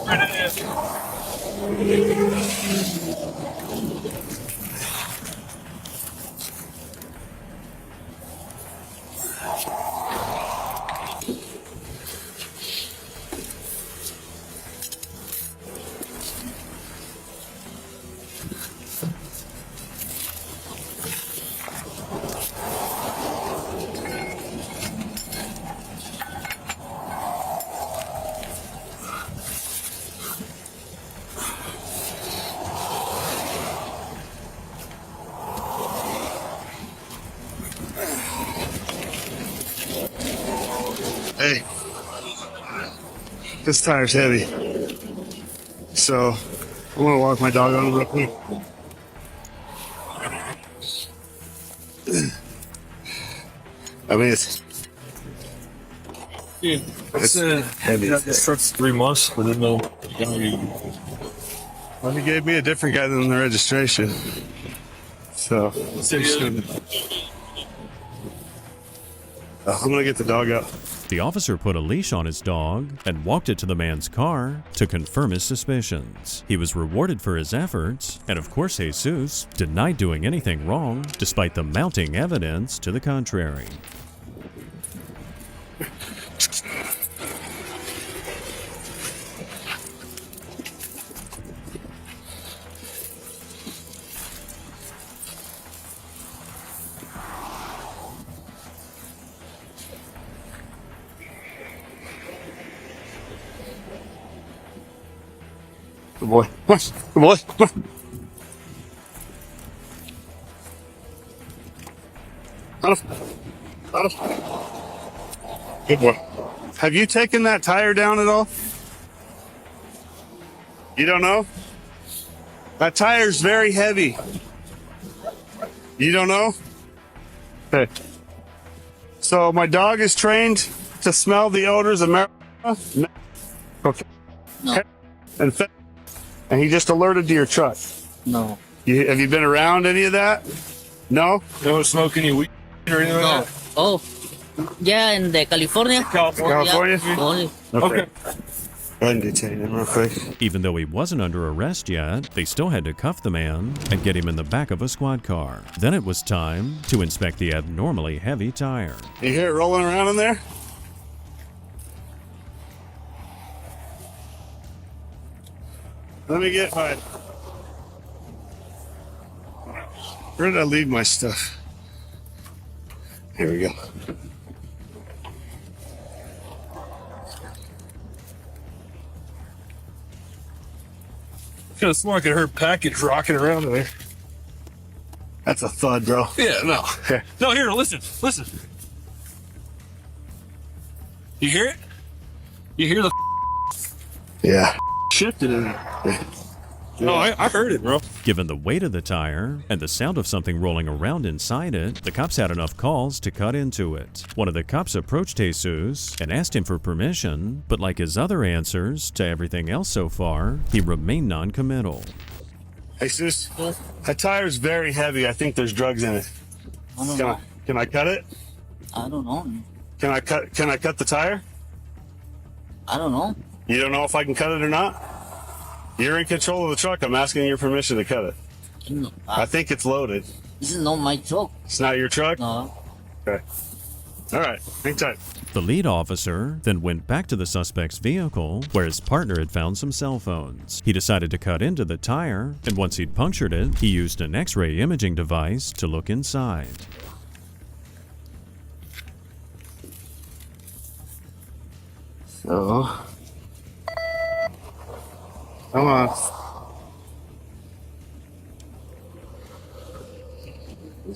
Right in Hey, this tire's heavy, so I'm gonna walk my dog on it real quick. I mean, it's heavy. This truck's 3 months. I didn't know. Well, he gave me a different guy than the registration, so I'm gonna get the dog out. The officer put a leash on his dog and walked it to the man's car to confirm his suspicions. He was rewarded for his efforts, and of course Jesus denied doing anything wrong despite the mounting evidence to the contrary. Good boy. Good boy. Good boy. Have you taken that tire down at all? You don't know? That tire's very heavy. You don't know? Okay. So my dog is trained to smell the odors of marijuana, cocaine, and he just alerted to your truck. No. Have you been around any of that? No? Never smoke any weed or anything like that? Oh, yeah, in the California. California? Only. Okay. Go ahead and detain him real quick. Even though he wasn't under arrest yet, they still had to cuff the man and get him in the back of a squad car. Then it was time to inspect the abnormally heavy tire. You hear it rolling around in there? Let me get mine. Where did I leave my stuff? Here we go. Kind of smell like I heard package rocking around in there. That's a thud, bro. Yeah, no. No, here, listen. You hear it? You hear the Yeah. shifted in there. No, I heard it, bro. Given the weight of the tire and the sound of something rolling around inside it, the cops had enough calls to cut into it. One of the cops approached Jesus and asked him for permission, but like his other answers to everything else so far, he remained non-committal. Jesus, that tire's very heavy. I think there's drugs in it. I don't know. Can I cut it? I don't know. Can I cut the tire? I don't know. You don't know if I can cut it or not? You're in control of the truck. I'm asking your permission to cut it. No, I think it's loaded. This is not my truck. It's not your truck? No. Okay. All right. Hang tight. The lead officer then went back to the suspect's vehicle where his partner had found some cell phones. He decided to cut into the tire, and once he'd punctured it, he used an X-ray imaging device to look inside. So, come on.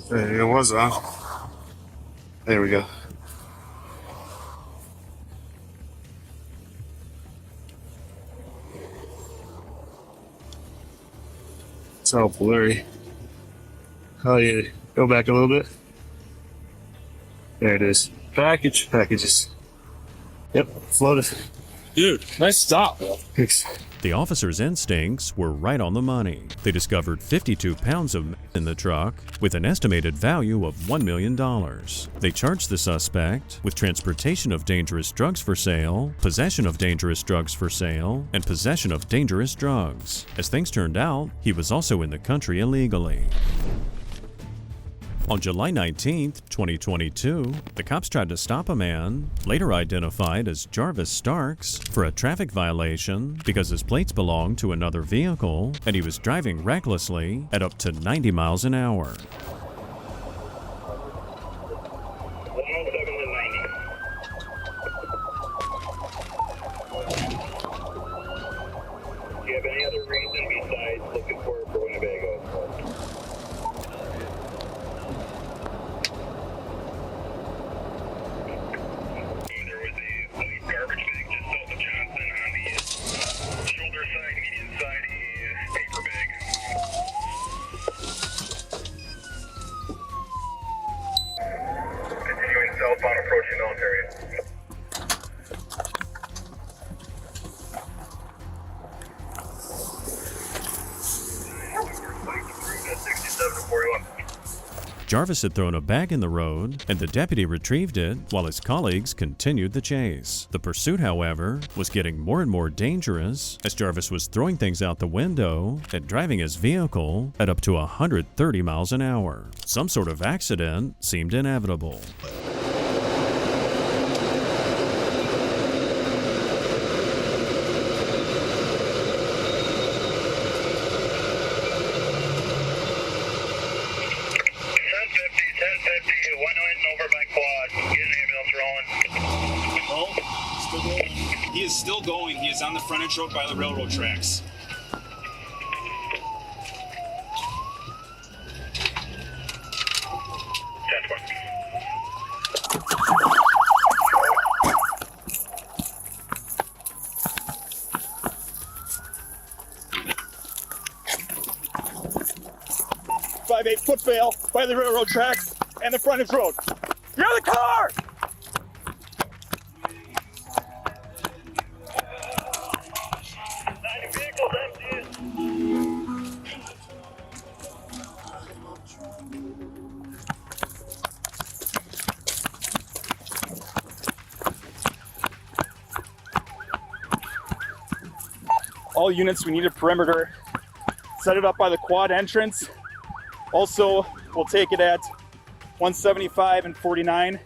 There it was on. There we go. It's all blurry. Oh yeah, go back a little bit. There it is. Packages. Yep, floated. Dude, nice stop. Thanks. The officer's instincts were right on the money. They discovered 52 pounds of meth in the truck with an estimated value of $1 million. They charged the suspect with transportation of dangerous drugs for sale, possession of dangerous drugs for sale, and possession of dangerous drugs. As things turned out, he was also in the country illegally. On July 19, 2022, the cops tried to stop a man, later identified as Jarvis Starks, for a traffic violation because his plates belonged to another vehicle and he was driving recklessly at up to 90 miles an hour. 107 to 90. Do you have any other reason besides looking for Winnebago? Garbage bag just south of Johnson on the shoulder side, median side, a paper bag. Continuing southbound, approaching military. That's 67 to 41. Jarvis had thrown a bag in the road, and the deputy retrieved it while his colleagues continued the chase. The pursuit, however, was getting more and more dangerous as Jarvis was throwing things out the window and driving his vehicle at up to 130 miles an hour. Some sort of accident seemed inevitable. He is still going. He is on the frontage road by the railroad tracks. Foot fail by the railroad tracks and the frontage road. You're in the car! All units, we need a perimeter. Set it up by the quad entrance. Also, we'll take it at 175 and 49,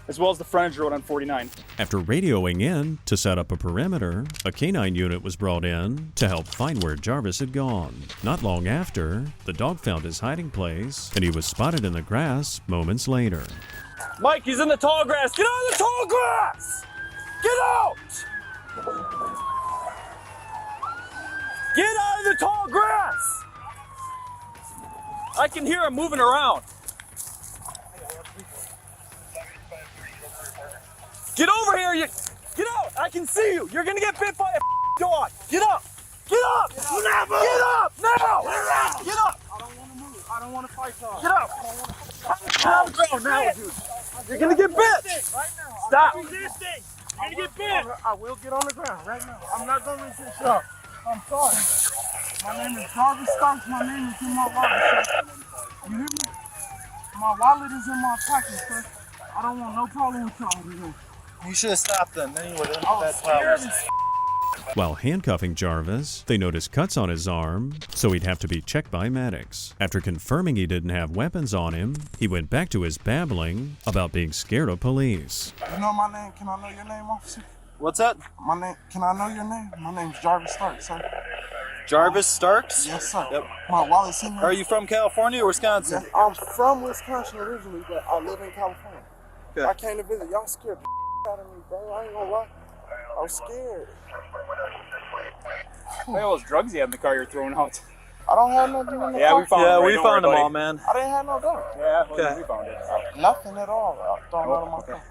as well as the frontage road on 49. After radioing in to set up a perimeter, a canine unit was brought in to help find where Jarvis had gone. Not long after, the dog found his hiding place, and he was spotted in the grass moments later. Mike, he's in the tall grass. Get out of the tall grass! Get out! Get out of the tall grass! I can hear him moving around. Get over here, you! Get out! I can see you! You're gonna get bit by a dog! Get up! Get up! Get up! Get up! Now! Get up! I don't want to move. I don't want to fight y'all. Get up! Get on the ground now, dude! You're gonna get bit! Stop! I'm resisting! You're gonna get bit! I will get on the ground right now. I'm not gonna resist y'all. I'm sorry. My name is Jarvis Starks. My name is in my wallet, sir. You hear me? My wallet is in my pocket, sir. I don't want no problem with y'all today. You should have stopped them. Then you would have I was scared as While handcuffing Jarvis, they noticed cuts on his arm, so he'd have to be checked by medics. After confirming he didn't have weapons on him, he went back to his babbling about being scared of police. You know my name? Can I know your name, officer? What's that? My name. Can I know your name? My name's Jarvis Starks, sir. Jarvis Starks? Yes, sir. Yep. My wallet's in there. Are you from California or Wisconsin? Yes, I'm from Wisconsin originally, but I live in California. Okay. I came to visit. Y'all scared the out of me, bro. I ain't gonna lie. I was scared. Hey, all those drugs you have in the car you're throwing out. I don't have nothing in the Yeah, car. we found them. We found them all, man. I didn't have no gun. Yeah, well, we found it. Nothing at all. I thrown out of my car.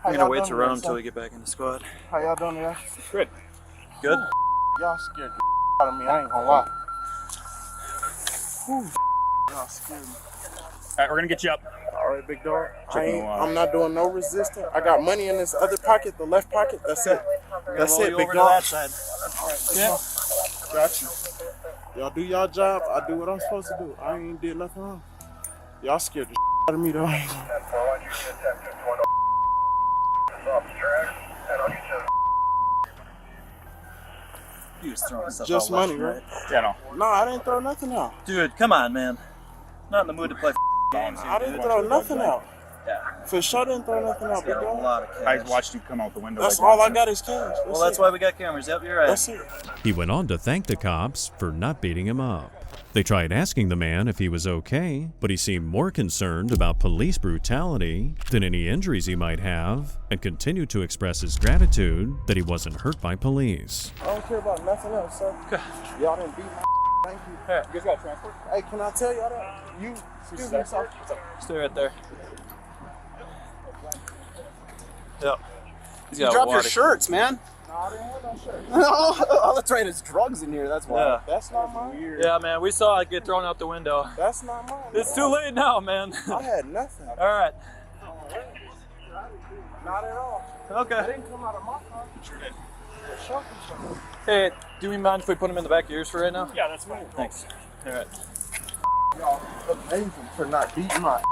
We're gonna wait to run until we get back in the squad. How y'all doing today? Good. Good? Y'all scared the out of me. I ain't gonna lie. Y'all scared me. Alright, we're gonna get you up. All right, big dog. Checking the I'm not doing no resisting. I got money in this other pocket, the left pocket. That's it. That's it, big over dog. to that side. All right, yeah. Got you. Y'all do y'all job. I do what I'm supposed to do. I ain't did nothing wrong. Y'all scared the out of me though. You was throwing stuff Just out money, left, right? Yeah, no. No, I didn't throw nothing out. Dude, come on, man. Not in the mood to play games. I didn't throw nothing out. Yeah. For sure, didn't throw nothing out. Got a Big dog. lot of cash. I watched you come out the window. That's all I got is cash. Well, that's why we got cameras. Yep, you're right. That's it. He went on to thank the cops for not beating him up. They tried asking the man if he was okay, but he seemed more concerned about police brutality than any injuries he might have, and continued to express his gratitude that he wasn't hurt by police. I don't care about nothing else, sir. Y'all didn't beat my thank you. Hey, you guys got transport? Hey, can I tell y'all that? You, excuse me, sir. Stay right there. Yep. You dropped your shirts, man. No, I didn't have no shirt. Oh, that's right. It's drugs in here. That's why. Yeah. That's not mine. Weird. Yeah, man, we saw it get thrown out the window. That's not mine. It's too late now, man. I had nothing. All right. Not at all. Okay. I didn't come out of my car. Sure did. For sure, for sure. Hey, do we mind if we put them in the back of yours for right now? Yeah, that's fine. Thanks. All right. Y'all amazing for not beating my.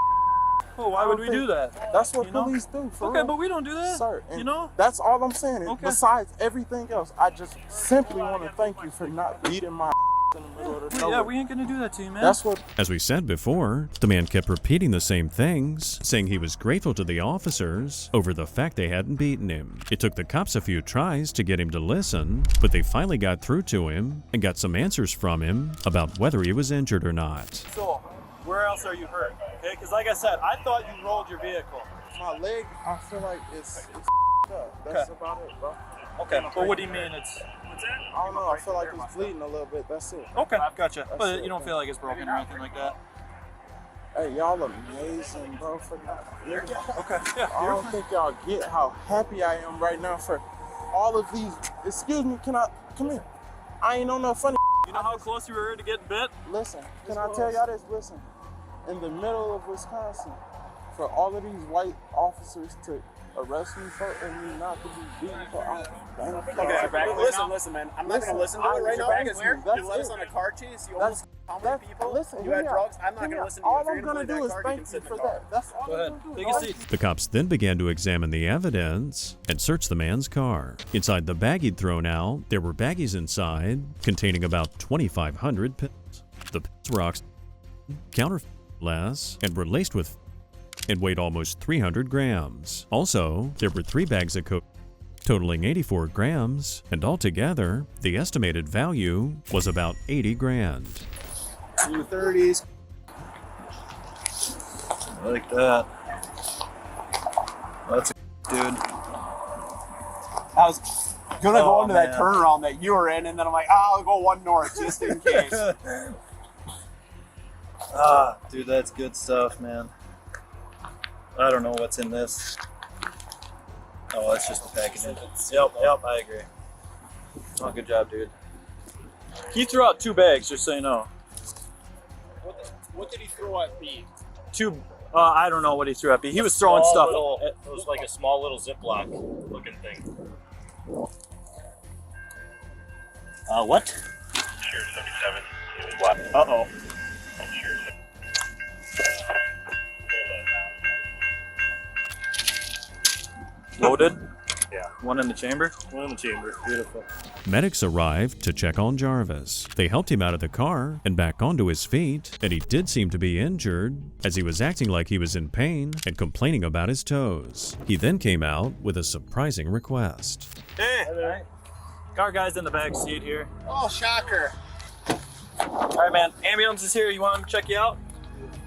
Well, why would we do that? That's what You know? police do. For Okay, real. but we don't do that. Sir, and you know? that's all I'm saying. And Okay. besides everything else, I just simply want to thank you for not beating my in the middle of the Yeah, we ain't gonna do that to you, man. That's what. As we said before, the man kept repeating the same things, saying he was grateful to the officers over the fact they hadn't beaten him. It took the cops a few tries to get him to listen, but they finally got through to him and got some answers from him about whether he was injured or not. So, where else are you hurt? Okay, because like I said, I thought you rolled your vehicle. My leg, I feel like it's up. That's about it, bro. Okay, but what do you mean it's... I don't know. I feel like it's bleeding a little bit. That's it. Okay, gotcha. That's But it. you don't feel like it's broken or anything like that? Hey, y'all amazing, bro. For Okay, yeah. I don't think y'all get how happy I am right now for all of these. Excuse me, can I come here? I ain't on no funny. You know how close you were to getting bit? Listen, can I tell y'all this? Listen, in the middle of Wisconsin, for all of these white officers to arrest me for and me not to be beaten for Listen, man. I'm not going to listen to it right now because you let us on a car chase. You almost how many people? You had drugs. I'm not going to listen to you. All I'm going to do is thank you for that. That's all I'm going to do. Take a seat. The cops then began to examine the evidence and search the man's car. Inside the bag he'd thrown out, there were baggies inside containing about 2,500 pills. The pills were counterfeit less and were laced with and weighed almost 300 grams. Also, there were 3 bags of coke totaling 84 grams, and altogether, the estimated value was about 80 grand. 230s. I like that. That's a dude. I was gonna go into that man. turnaround that you were in, and then I'm like, I'll go one north just in case. Dude, that's good stuff, man. I don't know what's in this. Oh, that's just the packaging. Yep, I agree. Oh, good job, dude. He threw out 2 bags, just so you know. What did he throw at me? 2. I don't know what he threw at me. He was throwing stuff. It was like a small little Ziploc looking thing. What? Sure, 77. It was black. Uh-oh. Loaded? Yeah. One in the chamber? One in the chamber. Beautiful. Medics arrived to check on Jarvis. They helped him out of the car and back onto his feet, and he did seem to be injured, as he was acting like he was in pain and complaining about his toes. He then came out with a surprising request. Hey! Car guy's in the back seat here. Oh, shocker. All right, man. Ambulance is here. You want him to check you out?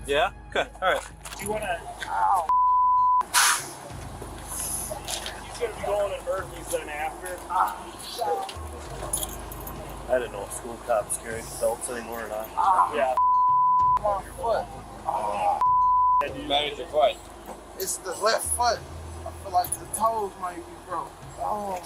Yeah? Okay. All right. You want to... Ow. He's going to be going to Murphy's then after. I didn't know if school cops carried belts anymore or not. Yeah. My foot. Manage your foot. It's the left foot. I feel like the toes might be broke. Oh.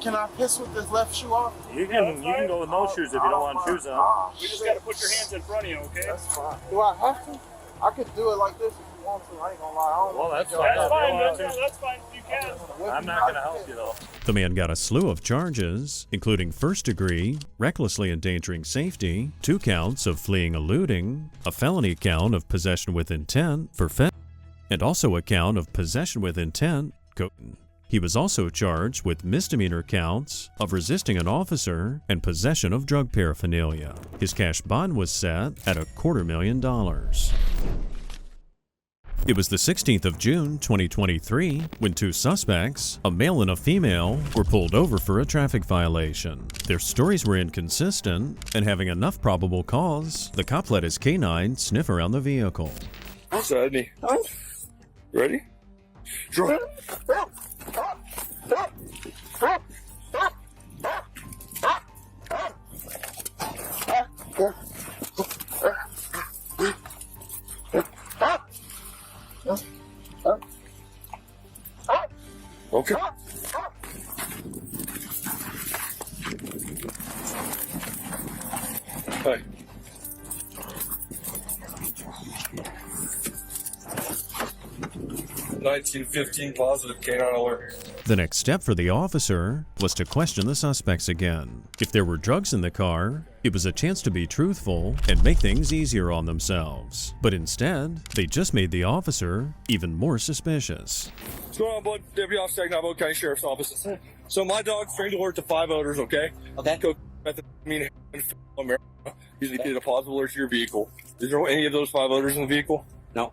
Can I piss with this left shoe off? You can go with no shoes if you don't want shoes on. We just got to put your hands in front of you, okay? That's fine. Do I have to? I could do it like this if you want to. I ain't gonna lie. Well, that's That's fine. fine, man. No, that's fine. You can. I'm not going to help you, though. The man got a slew of charges, including first degree, recklessly endangering safety, 2 counts of fleeing eluding, a felony count of possession with intent for fentanyl, and also a count of possession with intent, cocaine. He was also charged with misdemeanor counts of resisting an officer and possession of drug paraphernalia. His cash bond was set at $250,000. It was the 16th of June, 2023, when 2 suspects, a male and a female, were pulled over for a traffic violation. Their stories were inconsistent, and having enough probable cause, the cop let his canine sniff around the vehicle. Sydney. Ready? Draw. Okay. Hey. $19.15 positive canine alert. The next step for the officer was to question the suspects again. If there were drugs in the car, it was a chance to be truthful and make things easier on themselves. But instead, they just made the officer even more suspicious. What's going on, bud? Deputy Officer Agnavo County Sheriff's Office. So my dog's trained to alert to 5 odors, okay? Okay. Coke, methamphetamine, and marijuana. Usually did a positive alert to your vehicle. Is there any of those 5 odors in the vehicle? No.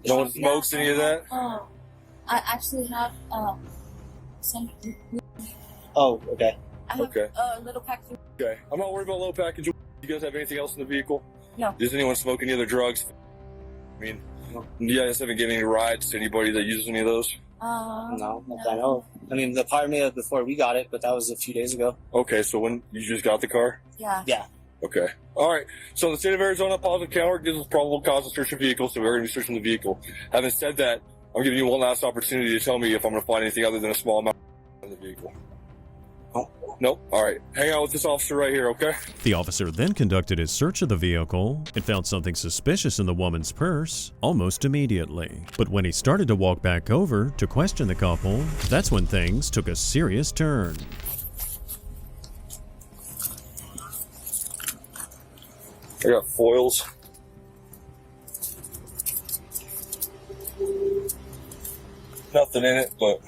No one smokes any of that? Oh, I actually have some. Oh, okay. I have Okay. a little package. Okay. I'm not worried about low package. You guys have anything else in the vehicle? No. Does anyone smoke any other drugs? I mean, you guys haven't given any rides to anybody that uses any of those? No, not that I know of. I mean, the car may have before we got it, but that was a few days ago. Okay, so when you just got the car? Yeah. Yeah. Okay. All right. So the state of Arizona positive counter gives us probable cause to search a vehicle, so we're going to be searching the vehicle. Having said that, I'm giving you one last opportunity to tell me if I'm going to find anything other than a small amount in the vehicle. Oh. Nope. All right. Hang out with this officer right here, okay? The officer then conducted his search of the vehicle and found something suspicious in the woman's purse almost immediately. But when he started to walk back over to question the couple, that's when things took a serious turn. I got foils. Nothing in it, but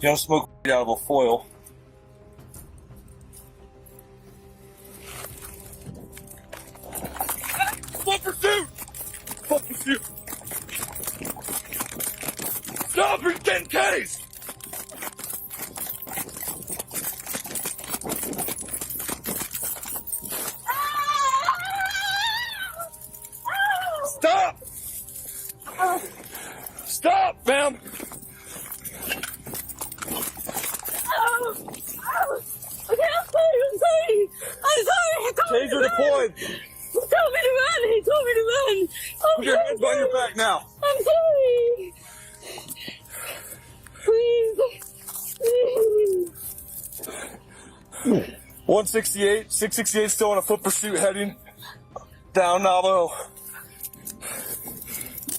you don't smoke weed out of a foil. Foot pursuit! Foot pursuit! Stop or 10 Ks! Stop! Stop, ma'am! Okay, I'm sorry. Taser deployed! He told me to run. Put your hands behind your back now. I'm sorry. Please. 168, 668 still on a foot pursuit heading down Navajo.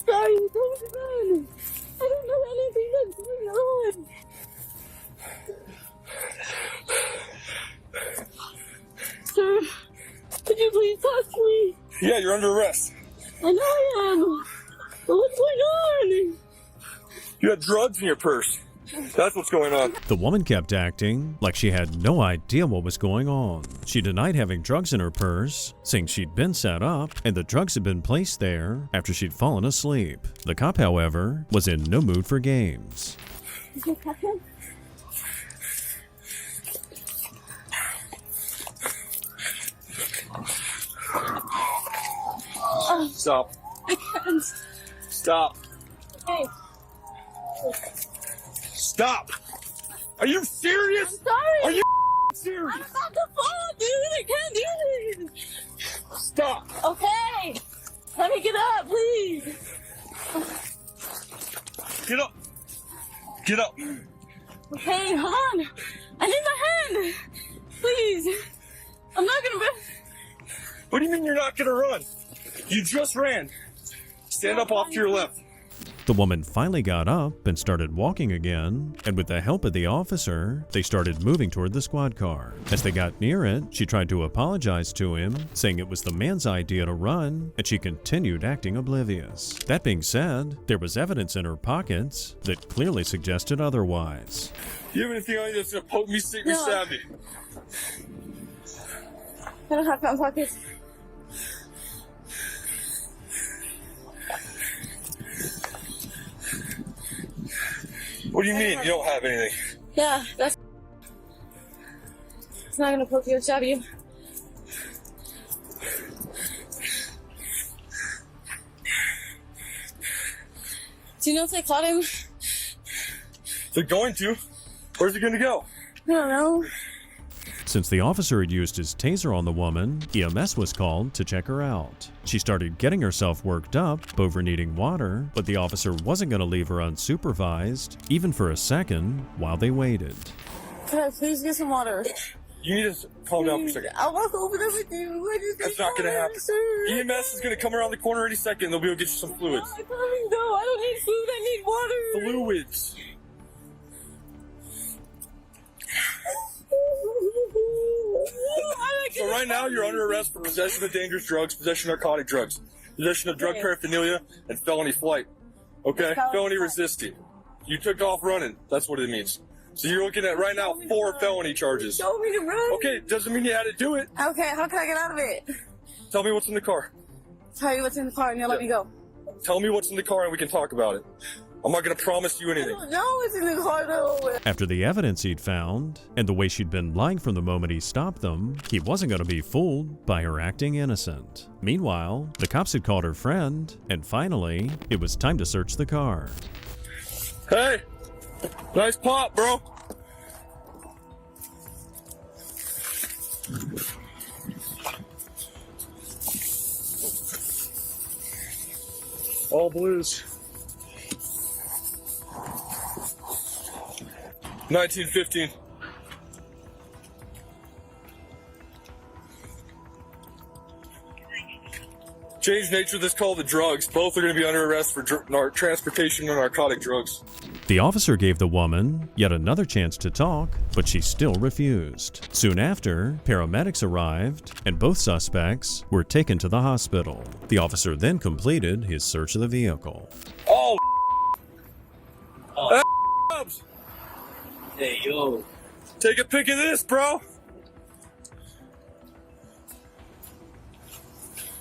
Sorry, he told me to run. I don't know anything that's going on. Sir, could you please talk to me? Yeah, you're under arrest. I know I am. But what's going on? You had drugs in your purse. That's what's going on. The woman kept acting like she had no idea what was going on. She denied having drugs in her purse, saying she'd been set up and the drugs had been placed there after she'd fallen asleep. The cop, however, was in no mood for games. Stop. I can't. Stop. Hey. Stop. Are you serious? I'm sorry. Are you serious? I'm about to fall, dude. I can't do this. Stop. Okay. Let me get up, please. Get up. Get up. Okay, hold on. I need my hand. Please. I'm not gonna. What do you mean you're not gonna run? You just ran. Stand up off to your left. The woman finally got up and started walking again, and with the help of the officer, they started moving toward the squad car. As they got near it, she tried to apologize to him, saying it was the man's idea to run, and she continued acting oblivious. That being said, there was evidence in her pockets that clearly suggested otherwise. You have anything on you that's gonna poke me, stick me, stab me? I don't have my pockets. What do you mean you don't have anything? Yeah, that's. It's not gonna poke you or stab you. Do you know if they caught him? They're going to. Where's he gonna go? I don't know. Since the officer had used his taser on the woman, EMS was called to check her out. She started getting herself worked up over needing water, but the officer wasn't going to leave her unsupervised, even for a second, while they waited. Can I please get some water? You need to calm down for a second. I'll walk over there with you. That's not gonna happen. EMS is gonna come around the corner any second and they'll be able to get you some fluids. No, I don't need food. I need water. Fluids. So right now you're under arrest for possession of dangerous drugs, possession of narcotic drugs, possession of drug paraphernalia, and felony flight. Okay? Felony resisting. You took off running. That's what it means. So you're looking at right now 4 felony charges. You told me to run. Okay, doesn't mean you had to do it. Okay, how can I get out of it? Tell me what's in the car. Tell you what's in the car and you'll let me go. Tell me what's in the car and we can talk about it. I'm not going to promise you anything. I don't know what's in the car though. After the evidence he'd found, and the way she'd been lying from the moment he stopped them, he wasn't going to be fooled by her acting innocent. Meanwhile, the cops had called her friend, and finally, it was time to search the car. Hey! Nice pop, bro! All blues. 1915. Change nature of this call to drugs. Both are going to be under arrest for transportation of narcotic drugs. The officer gave the woman yet another chance to talk, but she still refused. Soon after, paramedics arrived, and both suspects were taken to the hospital. The officer then completed his search of the vehicle. Oh! Hey, yo. Take a pic of this, bro!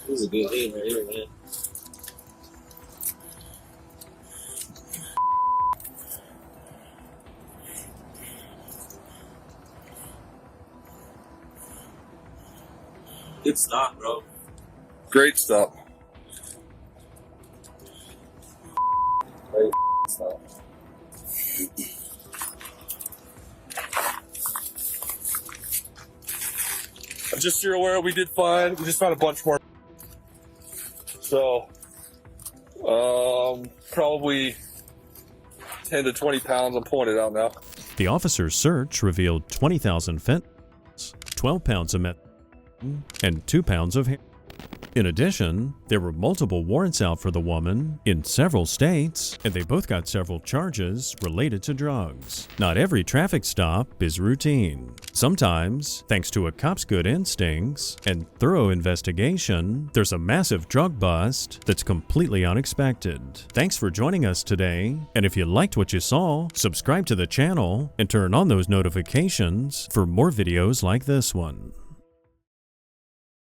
This is a good aim right here, man. Good stop, bro. Great stop. Great stop. Just so you're aware, we did find, we just found a bunch more. So, probably 10 to 20 pounds. I'm pulling it out now. The officer's search revealed 20,000 fentanyls, 12 pounds of meth, and 2 pounds of heroin. In addition, there were multiple warrants out for the woman in several states, and they both got several charges related to drugs. Not every traffic stop is routine. Sometimes, thanks to a cop's good instincts and thorough investigation, there's a massive drug bust that's completely unexpected. Thanks for joining us today, and if you liked what you saw, subscribe to the channel and turn on those notifications for more videos like this one.